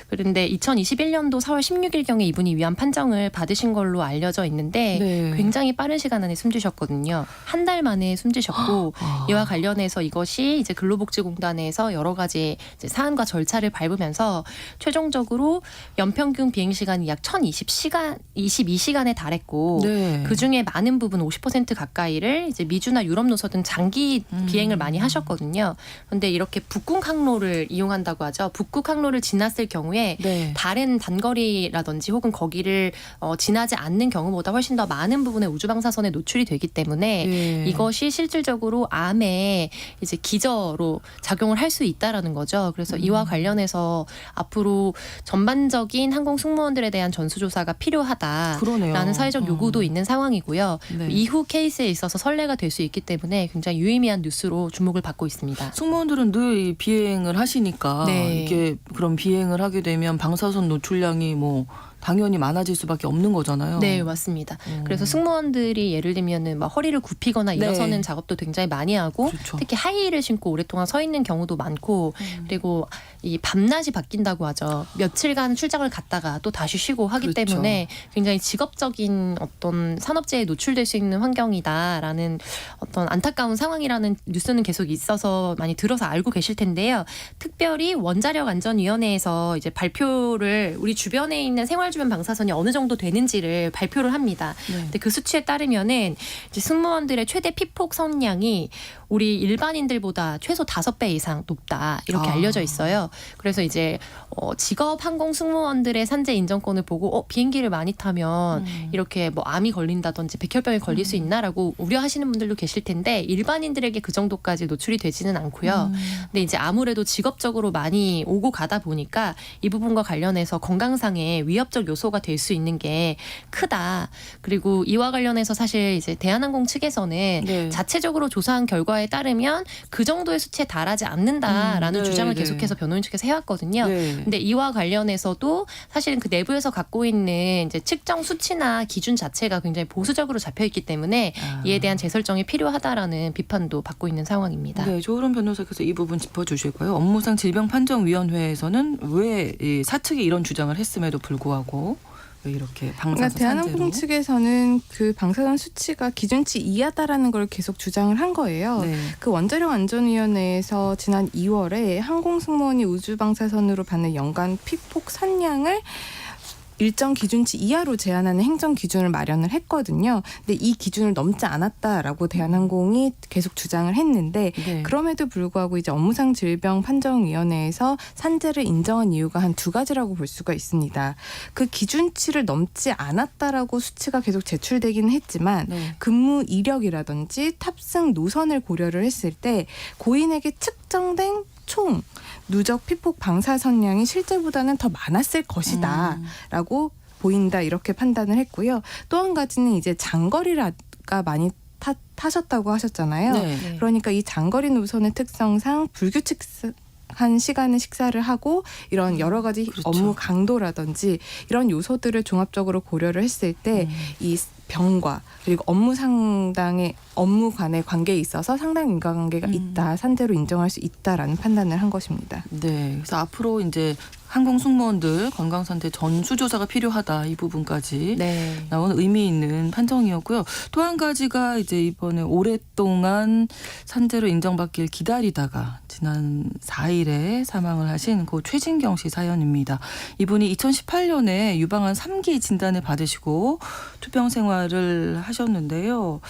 그런데 2021년도 4월 16일경에 이분이 위암 판정을 받으신 걸로 알려져 있는데 네. 굉장히 빠른 시간 안에 숨지셨거든요. 한 달 만에 숨지셨고 이와 관련해서 이것이 이제 근로복지공단에서 여러 가지 이제 사안과 절차를 밟으면서 최종적으로 연평균 비행 시간이 약 1,022시간에 달했고 네. 그 중에 많은 부분 50% 가까이를 이제 미주나 유럽 노선 등 장기 비행을 많이 하셨거든요. 그런데 이렇게 북극 항로를 이용한다고 하죠. 북극 항로를 지났을 경우에 네. 다른 단거리라든지 혹은 거기를 지나지 않는 경우보다 훨씬 더 많은 부분의 우주 방사선에 노출이 되기 때문에 예. 이것이 실질적으로 암의 이제 기저로 작용을 할 수 있다라는 거죠. 그래서 이와 관련해서 앞으로 전반적인 항공 승무원들에 대한 전수조사가 필요하다. 그러네요. 라는 사회적 요구도 있는 상황이고요. 네. 이후 케이스에 있어서 선례가 될 수 있기 때문에 굉장히 유의미한 뉴스로 주목을 받고 있습니다. 승무원들은 늘 이 비행을 하시니까 네. 이게 그럼 비행을 하게 되면 방사선 노출량이 뭐 당연히 많아질 수밖에 없는 거잖아요. 네, 맞습니다. 그래서 승무원들이 예를 들면은 막 허리를 굽히거나 일어서는 네. 작업도 굉장히 많이 하고 그렇죠. 특히 하이힐을 신고 오랫동안 서 있는 경우도 많고 그리고 이 밤낮이 바뀐다고 하죠. 며칠간 출장을 갔다가 또 다시 쉬고 하기 그렇죠. 때문에 굉장히 직업적인 어떤 산업재해에 노출될 수 있는 환경이다라는 어떤 안타까운 상황이라는 뉴스는 계속 있어서 많이 들어서 알고 계실 텐데요. 특별히 원자력안전위원회에서 이제 발표를 우리 주변에 있는 생활 주변 방사선이 어느 정도 되는지를 발표를 합니다. 네. 근데 그 수치에 따르면은 이제 승무원들의 최대 피폭 선량이 우리 일반인들보다 최소 5배 이상 높다 이렇게 알려져 있어요. 그래서 이제 직업 항공 승무원들의 산재 인정권을 보고 비행기를 많이 타면 이렇게 뭐 암이 걸린다든지 백혈병이 걸릴 수 있나라고 우려하시는 분들도 계실 텐데 일반인들에게 그 정도까지 노출이 되지는 않고요. 근데 이제 아무래도 직업적으로 많이 오고 가다 보니까 이 부분과 관련해서 건강상의 위협적 요소가 될 수 있는 게 크다. 그리고 이와 관련해서 사실 이제 대한항공 측에서는 네. 자체적으로 조사한 결과에 따르면 그 정도의 수치에 달하지 않는다라는 네, 주장을 네. 계속해서 변호인 측에서 해왔거든요. 네. 근데 이와 관련해서도 사실은 그 내부에서 갖고 있는 이제 측정 수치나 기준 자체가 굉장히 보수적으로 잡혀 있기 때문에 이에 대한 재설정이 필요하다라는 비판도 받고 있는 상황입니다. 네, 조으론 변호사께서 이 부분 짚어주실까요? 업무상 질병판정위원회에서는 왜 이 사측이 이런 주장을 했음에도 불구하고 왜 이렇게 방사선 그러니까 대한항공 산재로? 측에서는 그 방사선 수치가 기준치 이하다라는 걸 계속 주장을 한 거예요. 네. 그 원자력안전위원회에서 지난 2월에 항공 승무원이 우주 방사선으로 받는 연간 피폭 선량을 일정 기준치 이하로 제한하는 행정 기준을 마련을 했거든요. 근데 이 기준을 넘지 않았다라고 대한항공이 계속 주장을 했는데 네. 그럼에도 불구하고 이제 업무상 질병 판정위원회에서 산재를 인정한 이유가 한 2가지라고 볼 수가 있습니다. 그 기준치를 넘지 않았다라고 수치가 계속 제출되기는 했지만 네. 근무 이력이라든지 탑승 노선을 고려를 했을 때 고인에게 측정된 총 누적 피폭 방사선량이 실제보다는 더 많았을 것이다라고 보인다 이렇게 판단을 했고요. 또 한 가지는 이제 장거리가 많이 타셨다고 하셨잖아요. 네. 그러니까 이 장거리 노선의 특성상 불규칙한 시간에 식사를 하고 이런 여러 가지 그렇죠. 업무 강도라든지 이런 요소들을 종합적으로 고려를 했을 때 이 병과 그리고 업무 간의 관계에 있어서 상당 인과관계가 있다, 산재로 인정할 수 있다라는 판단을 한 것입니다. 네. 그래서 앞으로 이제 항공 승무원들 건강 상태 전수 조사가 필요하다 이 부분까지 네. 나온 의미 있는 판정이었고요. 또 한 가지가 이제 이번에 오랫동안 산재로 인정받길 기다리다가 지난 4일에 사망을 하신 고 최진경 씨 사연입니다. 이분이 2018년에 유방암 3기 진단을 받으시고 투병 생활을 하셨는데요.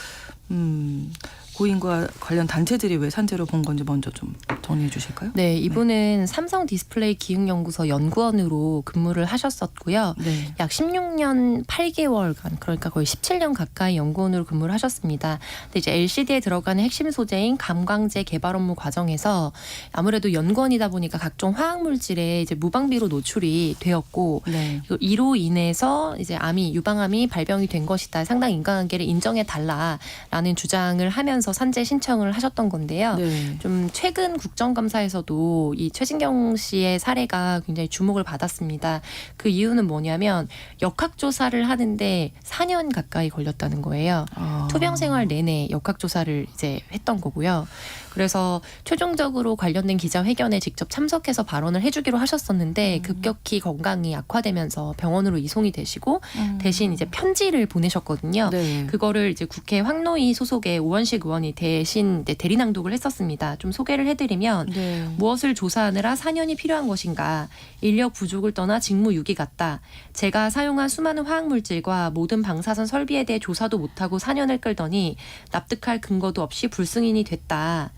고인과 관련 단체들이 왜 산재로 본 건지 먼저 좀 정리해 주실까요? 네, 이분은 삼성 디스플레이 기획연구소 연구원으로 근무를 하셨었고요. 네. 약 16년 8개월간, 그러니까 거의 17년 가까이 연구원으로 근무를 하셨습니다. 근데 이제 LCD에 들어가는 핵심 소재인 감광제 개발 업무 과정에서 아무래도 연구원이다 보니까 각종 화학 물질에 이제 무방비로 노출이 되었고, 네. 이로 인해서 이제 유방암이 발병이 된 것이다. 상당 인과관계를 인정해 달라라는 주장을 하면서 산재 신청을 하셨던 건데요. 네. 좀 최근 국정감사에서도 이 최진경 씨의 사례가 굉장히 주목을 받았습니다. 그 이유는 뭐냐면 역학조사를 하는데 4년 가까이 걸렸다는 거예요. 투병 생활 내내 역학조사를 이제 했던 거고요. 그래서 최종적으로 관련된 기자회견에 직접 참석해서 발언을 해주기로 하셨었는데 급격히 건강이 악화되면서 병원으로 이송이 되시고 대신 이제 편지를 보내셨거든요. 네. 그거를 이제 국회 황노위 소속의 오원식 의원이 대신 이제 대리낭독을 했었습니다. 좀 소개를 해드리면 네. 무엇을 조사하느라 4년이 필요한 것인가? 인력 부족을 떠나 직무유기 같다. 제가 사용한 수많은 화학물질과 모든 방사선 설비에 대해 조사도 못하고 4년을 끌더니 납득할 근거도 없이 불승인이 됐다.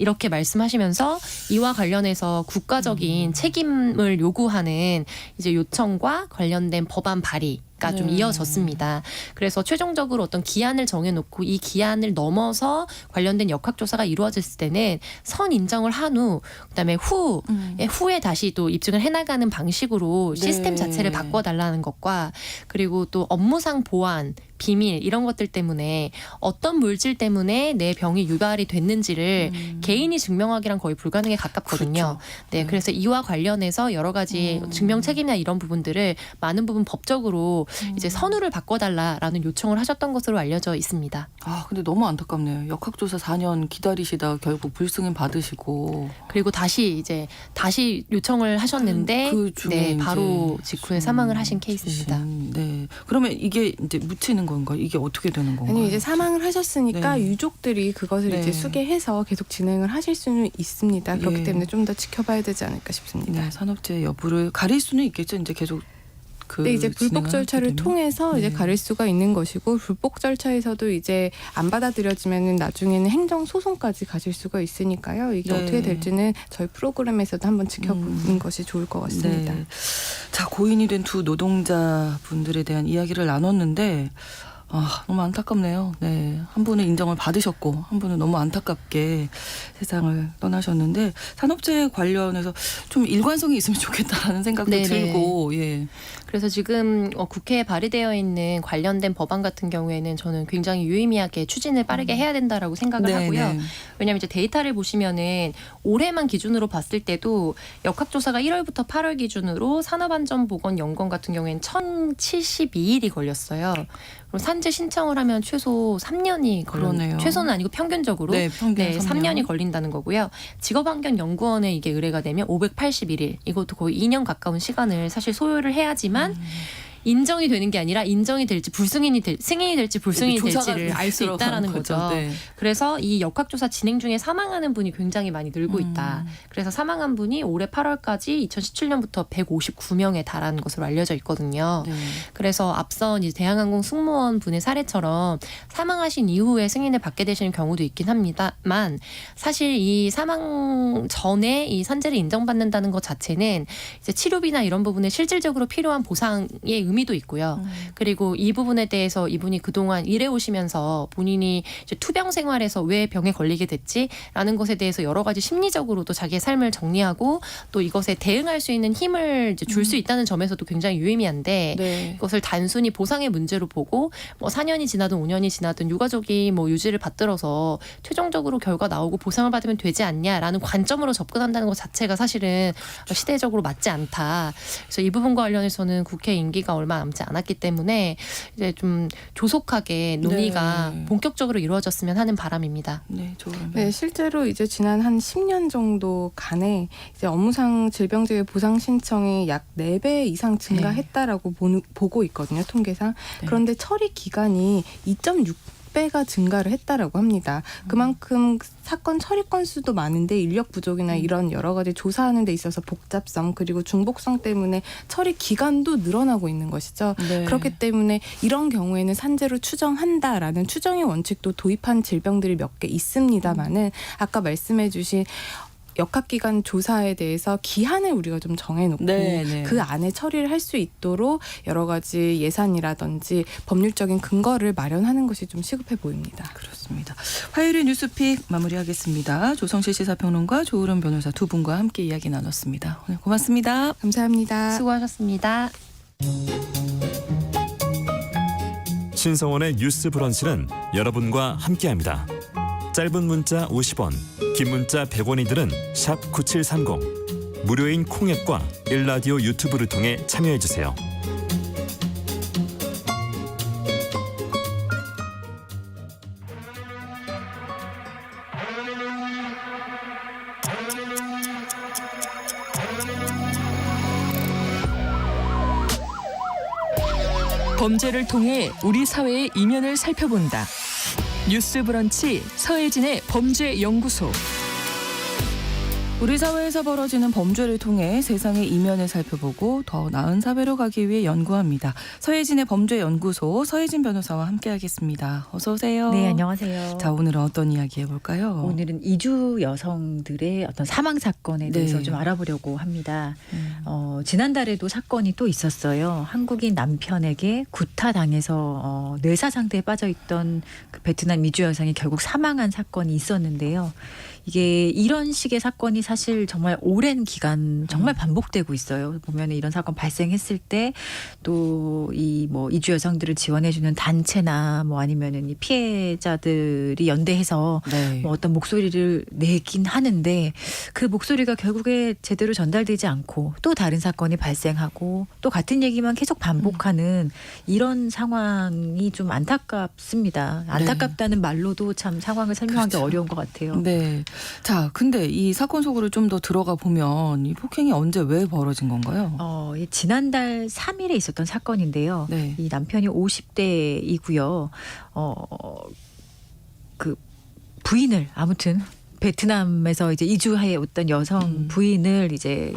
이렇게 말씀하시면서 이와 관련해서 국가적인 책임을 요구하는 이제 요청과 관련된 법안 발의가 좀 이어졌습니다. 그래서 최종적으로 어떤 기한을 정해놓고 이 기한을 넘어서 관련된 역학조사가 이루어졌을 때는 선 인정을 한 후 그다음에 후에 다시 또 입증을 해나가는 방식으로 시스템 자체를 바꿔달라는 것과 그리고 또 업무상 보안 비밀 이런 것들 때문에 어떤 물질 때문에 내 병이 유발이 됐는지를 개인이 증명하기란 거의 불가능에 가깝거든요. 그렇죠. 네, 그래서 이와 관련해서 여러 가지 증명 책임이나 이런 부분들을 많은 부분 법적으로 이제 선우를 바꿔달라라는 요청을 하셨던 것으로 알려져 있습니다. 아, 근데 너무 안타깝네요. 역학조사 4년 기다리시다가 결국 불승인 받으시고. 그리고 다시 요청을 하셨는데 그 중에 네, 이제 바로 직후에 사망을 하신 케이스입니다. 네. 그러면 이게 이제 묻히는 건가요? 이게 어떻게 되는 건가요? 아니 이제 사망을 하셨으니까 네. 유족들이 그것을 네. 이제 수개해서 계속 진행을 하실 수는 있습니다. 그렇기 예. 때문에 좀 더 지켜봐야 되지 않을까 싶습니다. 네, 산업재해 여부를 가릴 수는 있겠죠. 이제 계속 근데 이제 불법 절차를 통해서 이제 네. 가릴 수가 있는 것이고 불법 절차에서도 이제 안 받아들여지면은 나중에는 행정 소송까지 가실 수가 있으니까요. 이게 네. 어떻게 될지는 저희 프로그램에서도 한번 지켜보는 것이 좋을 것 같습니다. 네. 자, 고인이 된 두 노동자분들에 대한 이야기를 나눴는데 너무 안타깝네요. 네. 한 분은 인정을 받으셨고 한 분은 너무 안타깝게 세상을 떠나셨는데 산업재해 관련해서 좀 일관성이 있으면 좋겠다라는 생각도 네네. 들고 예. 그래서 지금 국회에 발의되어 있는 관련된 법안 같은 경우에는 저는 굉장히 유의미하게 추진을 빠르게 해야 된다라고 생각을 하고요. 왜냐하면 이제 데이터를 보시면은 올해만 기준으로 봤을 때도 역학조사가 1월부터 8월 기준으로 산업안전보건연구원 같은 경우에는 1,072일이 걸렸어요. 그럼 산재 신청을 하면 최소 3년이 그러네요. 최소는 아니고 평균적으로 네, 평균 3년이 걸린다는 거고요. 직업환경연구원에 이게 의뢰가 되면 581일, 이것도 거의 2년 가까운 시간을 사실 소요를 해야지만 인정이 되는 게 아니라 인정이 될지 승인이 될지 불승인이 될지를 알 수 있다라는 거죠. 네. 그래서 이 역학조사 진행 중에 사망하는 분이 굉장히 많이 늘고 있다. 그래서 사망한 분이 올해 8월까지 2017년부터 159명에 달하는 것으로 알려져 있거든요. 네. 그래서 앞선 이제 대한항공 승무원 분의 사례처럼 사망하신 이후에 승인을 받게 되시는 경우도 있긴 합니다만 사실 이 사망 전에 이 산재를 인정받는다는 것 자체는 이제 치료비나 이런 부분에 실질적으로 필요한 보상의 의미도 있고요. 그리고 이 부분에 대해서 이분이 그동안 일해오시면서 본인이 이제 투병 생활에서 왜 병에 걸리게 됐지라는 것에 대해서 여러 가지 심리적으로도 자기의 삶을 정리하고 또 이것에 대응할 수 있는 힘을 줄 수 있다는 점에서도 굉장히 유의미한데 네. 이것을 단순히 보상의 문제로 보고 뭐 4년이 지나든 5년이 지나든 유가족이 뭐 유지를 받들어서 최종적으로 결과 나오고 보상을 받으면 되지 않냐라는 관점으로 접근한다는 것 자체가 사실은 시대적으로 맞지 않다. 그래서 이 부분과 관련해서는 국회 임기가 얼마 남지 않았기 때문에 이제 좀 조속하게 논의가 네. 본격적으로 이루어졌으면 하는 바람입니다. 네, 좋으면. 네, 실제로 이제 지난 한 10년 정도 간에 이제 업무상 질병재해 보상 신청이 약 4배 이상 증가했다라고 보고 있거든요, 통계상. 네. 그런데 처리 기간이 2.6배 배가 증가를 했다라고 합니다. 그만큼 사건 처리 건수도 많은데 인력 부족이나 이런 여러 가지 조사하는 데 있어서 복잡성 그리고 중복성 때문에 처리 기간도 늘어나고 있는 것이죠. 네. 그렇기 때문에 이런 경우에는 산재로 추정한다라는 추정의 원칙도 도입한 질병들이 몇 개 있습니다만은 아까 말씀해 주신 역학기관 조사에 대해서 기한을 우리가 좀 정해놓고 네, 네. 그 안에 처리를 할 수 있도록 여러 가지 예산이라든지 법률적인 근거를 마련하는 것이 좀 시급해 보입니다. 그렇습니다. 화요일의 뉴스픽 마무리하겠습니다. 조성실 시사평론가 조으름 변호사 두 분과 함께 이야기 나눴습니다. 오늘 고맙습니다. 감사합니다. 수고하셨습니다. 신성원의 뉴스 브런치는 여러분과 함께합니다. 짧은 문자 50원, 긴 문자 100원이들은 샵 9730. 무료인 콩앱과 일라디오 유튜브를 통해 참여해주세요. 범죄를 통해 우리 사회의 이면을 살펴본다. 뉴스 브런치 서혜진의 범죄연구소. 우리 사회에서 벌어지는 범죄를 통해 세상의 이면을 살펴보고 더 나은 사회로 가기 위해 연구합니다. 서혜진의 범죄연구소 서혜진 변호사와 함께하겠습니다. 어서 오세요. 네, 안녕하세요. 자, 오늘은 어떤 이야기 해볼까요? 오늘은 이주 여성들의 어떤 사망 사건에 대해서 네. 좀 알아보려고 합니다. 지난달에도 사건이 또 있었어요. 한국인 남편에게 구타당해서 뇌사 상태에 빠져있던 그 베트남 이주 여성이 결국 사망한 사건이 있었는데요. 이게 이런 식의 사건이 사실 정말 오랜 기간 정말 반복되고 있어요. 보면 이런 사건 발생했을 때 또 이 뭐 이주 여성들을 지원해주는 단체나 뭐 아니면은 이 피해자들이 연대해서 네. 뭐 어떤 목소리를 내긴 하는데 그 목소리가 결국에 제대로 전달되지 않고 또 다른 사건이 발생하고 또 같은 얘기만 계속 반복하는 이런 상황이 좀 안타깝습니다. 안타깝다는 말로도 참 상황을 설명하기 그렇죠. 어려운 것 같아요. 네. 자, 근데 이 사건 속으로 좀 더 들어가 보면 이 폭행이 언제 왜 벌어진 건가요? 이 지난달 3일에 있었던 사건인데요. 네. 이 남편이 50대이고요. 그 부인을 아무튼 베트남에서 이제 이주해 왔던 여성 부인을 이제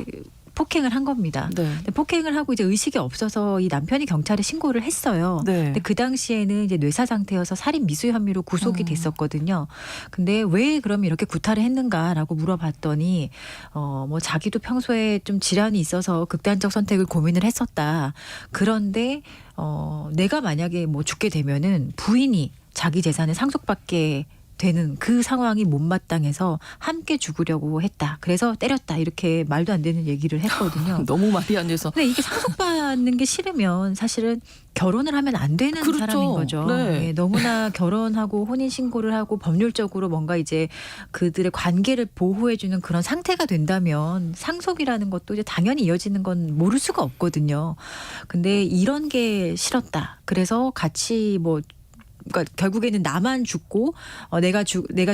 폭행을 한 겁니다. 네. 근데 폭행을 하고 이제 의식이 없어서 이 남편이 경찰에 신고를 했어요. 네. 근데 그 당시에는 이제 뇌사 상태여서 살인 미수 혐의로 구속이 됐었거든요. 근데 왜 그럼 이렇게 구타를 했는가라고 물어봤더니 뭐 자기도 평소에 좀 질환이 있어서 극단적 선택을 고민을 했었다. 그런데 내가 만약에 뭐 죽게 되면은 부인이 자기 재산을 상속받게 되는 그 상황이 못마땅해서 함께 죽으려고 했다. 그래서 때렸다. 이렇게 말도 안 되는 얘기를 했거든요. 너무 말이 안 돼서. 근데 이게 상속받는 게 싫으면 사실은 결혼을 하면 안 되는 그렇죠. 사람인 거죠. 네. 예, 너무나 결혼하고 혼인신고를 하고 법률적으로 뭔가 이제 그들의 관계를 보호해주는 그런 상태가 된다면 상속이라는 것도 이제 당연히 이어지는 건 모를 수가 없거든요. 근데 이런 게 싫었다. 그래서 같이 뭐 그러니까 결국에는 나만 죽고 내가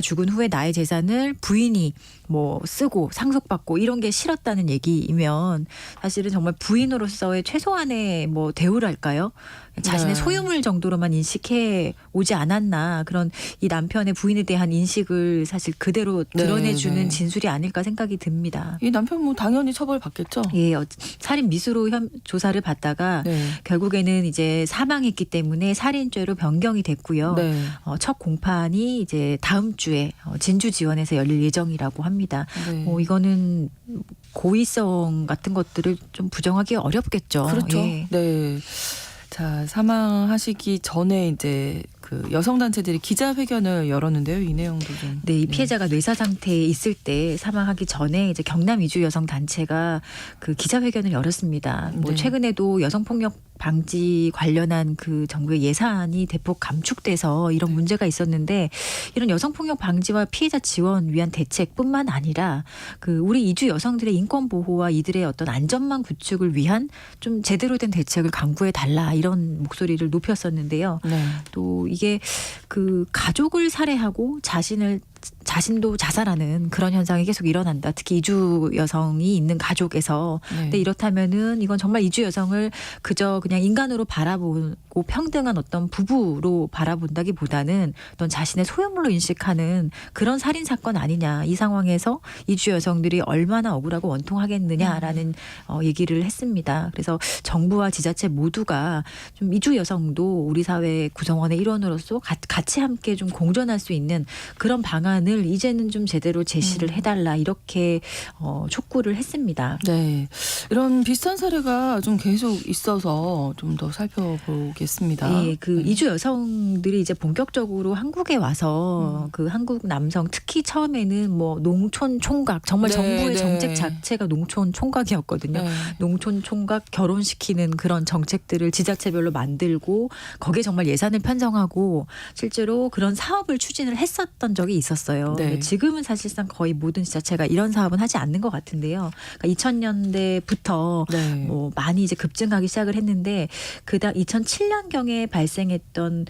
죽은 후에 나의 재산을 부인이 뭐 쓰고 상속받고 이런 게 싫었다는 얘기이면 사실은 정말 부인으로서의 최소한의 뭐 대우랄까요? 자신의 네. 소유물 정도로만 인식해 오지 않았나 그런 이 남편의 부인에 대한 인식을 사실 그대로 드러내주는 네. 진술이 아닐까 생각이 듭니다. 이 남편 뭐 당연히 처벌 받겠죠. 예, 살인 미수로 조사를 받다가 네. 결국에는 이제 사망했기 때문에 살인죄로 변경이 됐고요. 네. 첫 공판이 이제 다음 주에 진주지원에서 열릴 예정이라고 합니다. 네. 이거는 고의성 같은 것들을 좀 부정하기 어렵겠죠. 그렇죠. 예. 네. 자, 사망하시기 전에 이제 그 여성 단체들이 기자회견을 열었는데요. 이 내용도 좀. 네, 이 피해자가 뇌사 상태에 있을 때 사망하기 전에 이제 경남 이주 여성 단체가 그 기자회견을 열었습니다. 뭐 네. 최근에도 여성폭력 방지 관련한 그 정부의 예산이 대폭 감축돼서 이런 문제가 있었는데 이런 여성폭력 방지와 피해자 지원 위한 대책뿐만 아니라 그 우리 이주 여성들의 인권 보호와 이들의 어떤 안전망 구축을 위한 좀 제대로 된 대책을 강구해 달라 이런 목소리를 높였었는데요. 네. 또 이게 그 가족을 살해하고 자신도 자살하는 그런 현상이 계속 일어난다. 특히 이주 여성이 있는 가족에서. 네. 근데 이렇다면은 이건 정말 이주 여성을 그저 그냥 인간으로 바라보고 평등한 어떤 부부로 바라본다기보다는 어떤 자신의 소유물로 인식하는 그런 살인 사건 아니냐. 이 상황에서 이주 여성들이 얼마나 억울하고 원통하겠느냐라는 얘기를 했습니다. 그래서 정부와 지자체 모두가 좀 이주 여성도 우리 사회 구성원의 일원으로서 같이 함께 좀 공존할 수 있는 그런 방안을 이제는 좀 제대로 제시를 해달라 이렇게 촉구를 했습니다. 네, 이런 비슷한 사례가 좀 계속 있어서 좀 더 살펴보겠습니다. 예, 그 네. 이주 여성들이 이제 본격적으로 한국에 와서 그 한국 남성 특히 처음에는 뭐 농촌 총각 정말 네, 정부의 네. 정책 자체가 농촌 총각이었거든요. 네. 농촌 총각 결혼시키는 그런 정책들을 지자체별로 만들고 거기에 정말 예산을 편성하고 실제로 그런 사업을 추진을 했었던 적이 있었어요. 네. 근데 지금은 사실상 거의 모든 지자체가 이런 사업은 하지 않는 것 같은데요. 그러니까 2000년대부터 네. 뭐 많이 이제 급증하기 시작을 했는데 그다 2007년경에 발생했던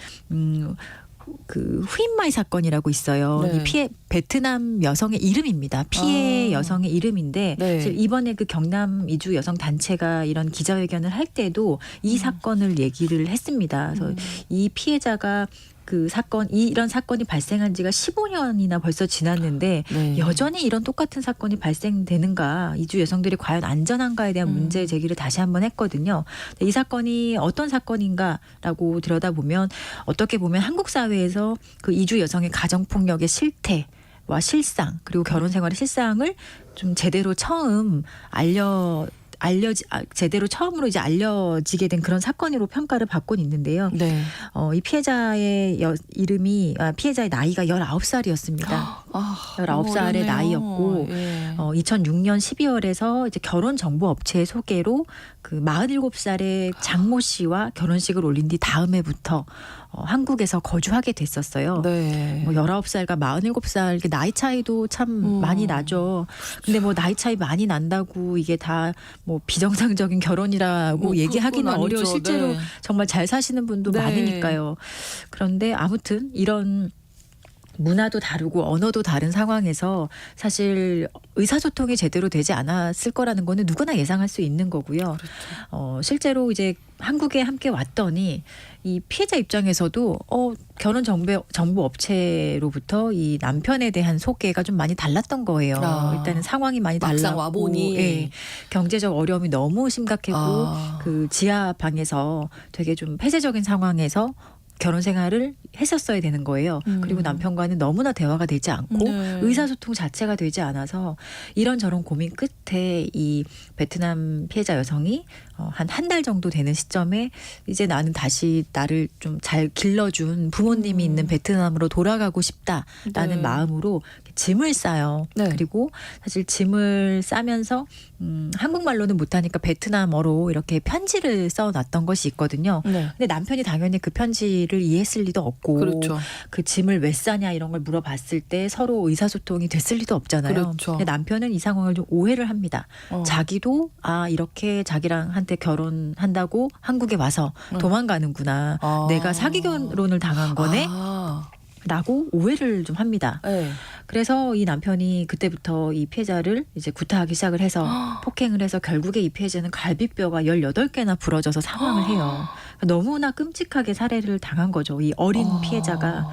그 후인마이 사건이라고 있어요. 네. 이 피해 베트남 여성의 이름입니다. 피해 여성의 이름인데 네. 사실 이번에 그 경남 이주 여성 단체가 이런 기자회견을 할 때도 이 사건을 얘기를 했습니다. 그래서 이 피해자가 그 사건 이런 사건이 발생한 지가 15년이나 벌써 지났는데 네. 여전히 이런 똑같은 사건이 발생되는가 이주 여성들이 과연 안전한가에 대한 문제 제기를 다시 한번 했거든요. 이 사건이 어떤 사건인가라고 들여다보면 어떻게 보면 한국 사회에서 그 이주 여성의 가정폭력의 실태와 실상 그리고 결혼 생활의 실상을 좀 제대로 처음 제대로 처음으로 이제 알려지게 된 그런 사건으로 평가를 받곤 있는데요. 네. 이 피해자의 피해자의 나이가 19살이었습니다. 아, 19살의 어렵네요. 나이였고 예. 2006년 12월에서 이제 결혼 정보 업체의 소개로 그 47살의 장모 씨와 결혼식을 올린 뒤 다음 해부터 한국에서 거주하게 됐었어요. 네. 뭐 19살과 47살 이렇게 나이 차이도 참 많이 나죠. 근데 뭐 나이 차이 많이 난다고 이게 다 뭐 비정상적인 결혼이라고 뭐 얘기하기는 그건 어려워. 아니죠. 실제로 네. 정말 잘 사시는 분도 네. 많으니까요. 그런데 아무튼 이런 문화도 다르고 언어도 다른 상황에서 사실 의사소통이 제대로 되지 않았을 거라는 거는 누구나 예상할 수 있는 거고요. 실제로 이제 한국에 함께 왔더니 이 피해자 입장에서도 결혼 정보 업체로부터 이 남편에 대한 소개가 좀 많이 달랐던 거예요. 일단은 상황이 많이 막상 달랐고 와보니. 예, 경제적 어려움이 너무 심각했고 아. 그 지하 방에서 되게 좀 폐쇄적인 상황에서 결혼 생활을 했었어야 되는 거예요. 그리고 남편과는 너무나 대화가 되지 않고 네. 의사소통 자체가 되지 않아서 이런저런 고민 끝에 이 베트남 피해자 여성이 한 달 정도 되는 시점에 이제 나는 다시 나를 좀 잘 길러준 부모님이 있는 베트남으로 돌아가고 싶다라는 네. 마음으로 짐을 싸요. 네. 그리고 사실 짐을 싸면서 한국말로는 못하니까 베트남어로 이렇게 편지를 써놨던 것이 있거든요. 네. 근데 남편이 당연히 그 편지를 이해했을 리도 없고 그렇죠. 그 짐을 왜 싸냐 이런 걸 물어봤을 때 서로 의사소통이 됐을 리도 없잖아요. 그렇죠. 근데 남편은 이 상황을 좀 오해를 합니다. 자기도 이렇게 자기랑 한테 결혼한다고 한국에 와서 도망가는구나. 내가 사기 결혼을 당한 거네. 라고 오해를 좀 합니다. 네. 그래서 이 남편이 그때부터 이 피해자를 이제 구타하기 시작을 해서 폭행을 해서 결국에 이 피해자는 갈비뼈가 18개나 부러져서 사망을 해요. 너무나 끔찍하게 살해를 당한 거죠. 이 어린 피해자가.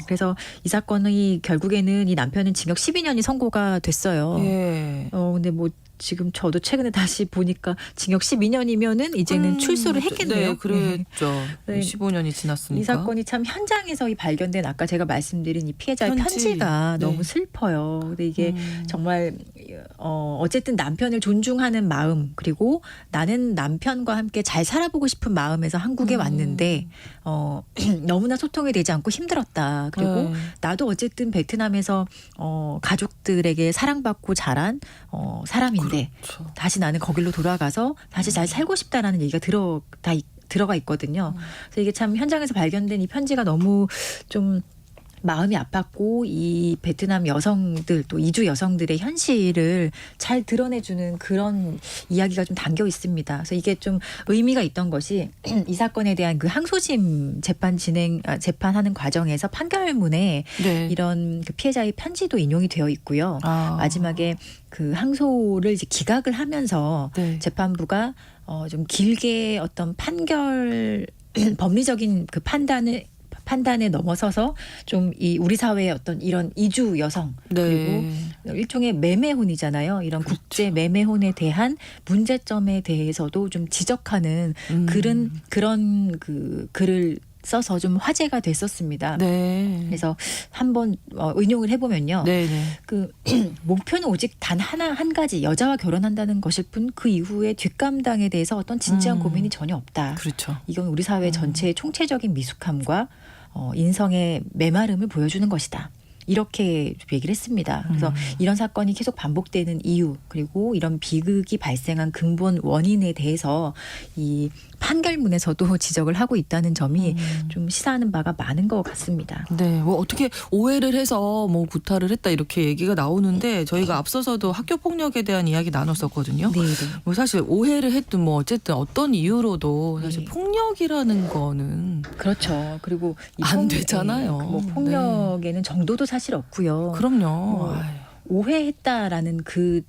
그래서 이 사건이 결국에는 이 남편은 징역 12년이 선고가 됐어요. 예. 근데 뭐 지금 저도 최근에 다시 보니까 징역 12년이면은 이제는 출소를 했겠네요. 네, 그랬죠. 네. 15년이 지났으니까. 이 사건이 참 현장에서 이 발견된 아까 제가 말씀드린 이 피해자의 편지. 편지가 네. 너무 슬퍼요. 근데 이게 정말 어쨌든 남편을 존중하는 마음 그리고 나는 남편과 함께 잘 살아보고 싶은 마음에서 한국에 왔는데 너무나 소통이 되지 않고 힘들었다. 그리고 네. 나도 어쨌든 베트남에서 가족들에게 사랑받고 자란 사람인데 그렇죠. 다시 나는 거길로 돌아가서 다시 잘 살고 싶다라는 얘기가 들어가 있거든요. 그래서 이게 참 현장에서 발견된 이 편지가 너무 좀 마음이 아팠고 이 베트남 여성들 또 이주 여성들의 현실을 잘 드러내주는 그런 이야기가 좀 담겨 있습니다. 그래서 이게 좀 의미가 있던 것이 이 사건에 대한 그 항소심 재판하는 과정에서 판결문에 네. 이런 그 피해자의 편지도 인용이 되어 있고요. 마지막에 그 항소를 이제 기각을 하면서 네. 재판부가 좀 길게 어떤 판결 법리적인 그 판단에 넘어서서 좀 이 우리 사회의 어떤 이런 이주 여성 네. 그리고 일종의 매매혼이잖아요. 이런 그렇죠. 국제 매매혼에 대한 문제점에 대해서도 좀 지적하는 그런 그 글을 써서 좀 화제가 됐었습니다. 네. 그래서 한번 인용을 해보면요. 네. 네. 그 목표는 오직 단 한 가지 여자와 결혼한다는 것일 뿐 그 이후에 뒷감당에 대해서 어떤 진지한 고민이 전혀 없다. 그렇죠. 이건 우리 사회 전체의 총체적인 미숙함과 인성의 메마름을 보여주는 것이다. 이렇게 얘기를 했습니다. 그래서 이런 사건이 계속 반복되는 이유 그리고 이런 비극이 발생한 근본 원인에 대해서 이 판결문에서도 지적을 하고 있다는 점이 좀 시사하는 바가 많은 것 같습니다. 네, 뭐 어떻게 오해를 해서 뭐 구타를 했다 이렇게 얘기가 나오는데 저희가 앞서서도 학교 폭력에 대한 이야기 나눴었거든요. 네, 네. 뭐 사실 오해를 했든 뭐 어쨌든 어떤 이유로도 사실 네. 폭력이라는 거는 그렇죠. 그리고 안 되잖아요. 뭐 폭력에는 정도도 사실 없고요. 그럼요. 뭐 아유, 오해했다라는 그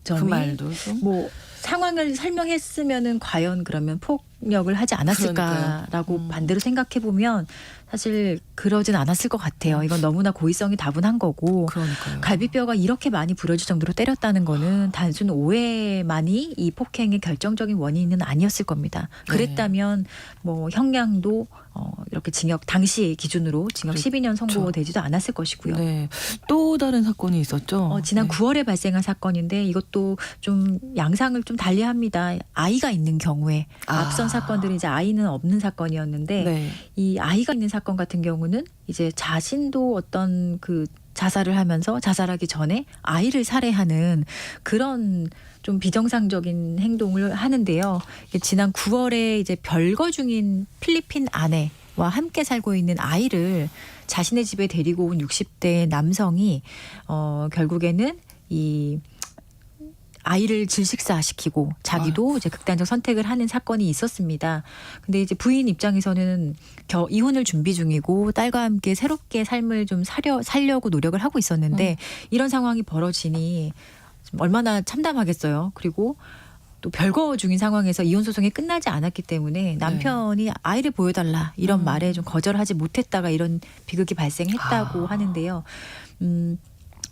점이 그 말도 좀. 뭐 상황을 설명했으면은 과연 그러면 폭력을 하지 않았을까라고 반대로 생각해 보면 사실 그러진 않았을 것 같아요. 이건 너무나 고의성이 다분한 거고 그러니까요. 갈비뼈가 이렇게 많이 부러질 정도로 때렸다는 거는 단순 오해만이 이 폭행의 결정적인 원인은 아니었을 겁니다. 그랬다면 뭐 형량도 이렇게 징역 당시 기준으로 징역 그렇죠. 12년 선고되지도 않았을 것이고요. 네. 또 다른 사건이 있었죠. 지난 네. 9월에 발생한 사건인데 이것도 좀 양상을 좀 달리합니다. 아이가 있는 경우에 앞선 사건들은 이제 아이는 없는 사건이었는데 네. 이 아이가 있는 사건 같은 경우는 이제 자신도 어떤 그 자살을 하면서 자살하기 전에 아이를 살해하는 그런 좀 비정상적인 행동을 하는데요. 이게 지난 9월에 이제 별거 중인 필리핀 아내와 함께 살고 있는 아이를 자신의 집에 데리고 온 60대 남성이 결국에는 이 아이를 질식사시키고 자기도 이제 극단적 선택을 하는 사건이 있었습니다. 근데 이제 부인 입장에서는 이혼을 준비 중이고 딸과 함께 새롭게 삶을 좀 살려고 노력을 하고 있었는데 이런 상황이 벌어지니 좀 얼마나 참담하겠어요. 그리고 또 별거 중인 상황에서 이혼 소송이 끝나지 않았기 때문에 남편이 아이를 보여달라 이런 말에 좀 거절하지 못했다가 이런 비극이 발생했다고 하는데요.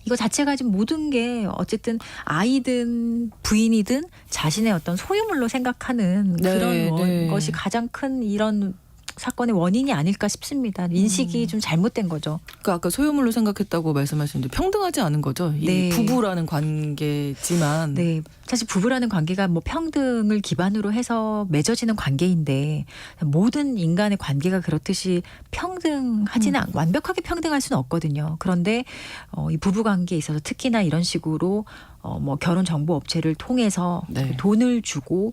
이거 자체가 지금 모든 게 어쨌든 아이든 부인이든 자신의 어떤 소유물로 생각하는 네, 그런 네. 것이 가장 큰 이런 사건의 원인이 아닐까 싶습니다. 인식이 좀 잘못된 거죠. 그러니까 아까 소유물로 생각했다고 말씀하셨는데 평등하지 않은 거죠. 이 네. 부부라는 관계지만. 네. 사실 부부라는 관계가 뭐 평등을 기반으로 해서 맺어지는 관계인데 모든 인간의 관계가 그렇듯이 평등하지는 완벽하게 평등할 수는 없거든요. 그런데 이 부부 관계에 있어서 특히나 이런 식으로 뭐 결혼 정보 업체를 통해서 네. 돈을 주고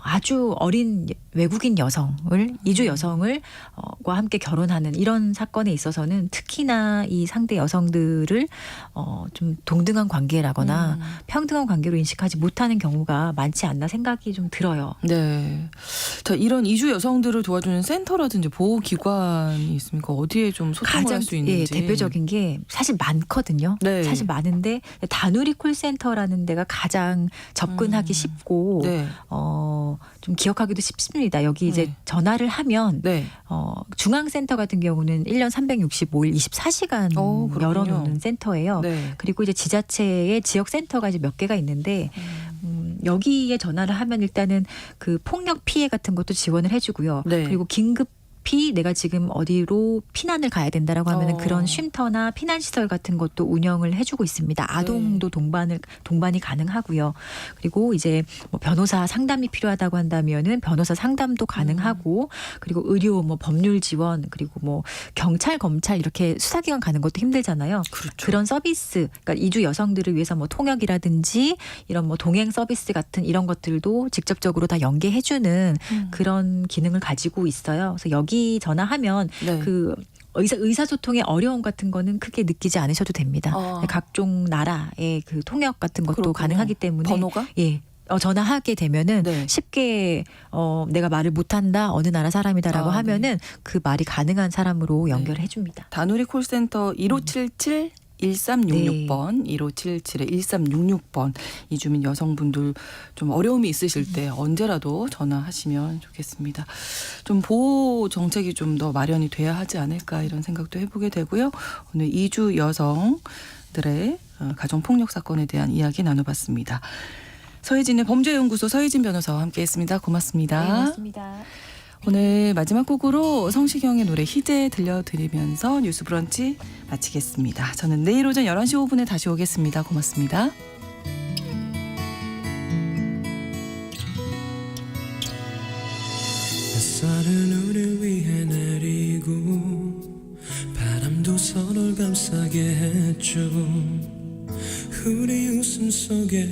아주 어린 외국인 여성을 이주 여성을 과 함께 결혼하는 이런 사건에 있어서는 특히나 이 상대 여성들을 좀 동등한 관계라거나 평등한 관계로 인식하지 못하는 경우가 많지 않나 생각이 좀 들어요. 네. 자, 이런 이주 여성들을 도와주는 센터라든지 보호기관이 있습니까? 어디에 좀 소통을 할 수 있는지. 대표적인 게 사실 많거든요. 네. 사실 많은데 다누리 콜센터라는 데가 가장 접근하기 쉽고 네. 좀 기억하기도 쉽습니다. 여기 이제 네. 전화를 하면 네. 중앙센터 같은 경우는 1년 365일 24시간 그렇군요. 열어놓는 센터예요. 네. 그리고 이제 지자체의 지역센터가 이제 몇 개가 있는데 여기에 전화를 하면 일단은 그 폭력 피해 같은 것도 지원을 해주고요. 네. 그리고 긴급히 내가 지금 어디로 피난을 가야 된다라고 하면은 그런 쉼터나 피난 시설 같은 것도 운영을 해주고 있습니다. 아동도 동반이 가능하고요. 그리고 이제 뭐 변호사 상담이 필요하다고 한다면은 변호사 상담도 가능하고 그리고 의료 뭐 법률 지원 그리고 뭐 경찰 검찰 이렇게 수사기관 가는 것도 힘들잖아요. 그렇죠. 그런 서비스, 그러니까 이주 여성들을 위해서 뭐 통역이라든지 이런 뭐 동행 서비스 같은 이런 것들도 직접적으로 다 연계해주는 그런 기능을 가지고 있어요. 그래서 여기 전화하면 네. 그 의사소통의 어려움 같은 거는 크게 느끼지 않으셔도 됩니다. 각종 나라의 그 통역 같은 것도 그렇군요. 가능하기 때문에 번호가? 예. 전화하게 되면은 네. 쉽게 내가 말을 못한다 어느 나라 사람이다라고 아, 하면은 그 말이 가능한 사람으로 연결해 줍니다. 다누리 콜센터 1577 1366번, 1577에 1366번 이주민 여성분들 좀 어려움이 있으실 때 언제라도 전화하시면 좋겠습니다. 좀 보호 정책이 좀 더 마련이 돼야 하지 않을까 이런 생각도 해보게 되고요. 오늘 이주 여성들의 가정폭력 사건에 대한 이야기 나눠봤습니다. 서혜진의 범죄연구소 서혜진 변호사와 함께했습니다. 고맙습니다. 고맙습니다. 오늘 마지막 곡으로 성시경의 노래 희재 들려드리면서 뉴스 브런치 마치겠습니다. 저는 내일 오전 11시 5분에 다시 오겠습니다. 고맙습니다. 햇살은 우릴 위해 내리고 바람도 서로를 감싸게 했죠. 우리 웃음 속에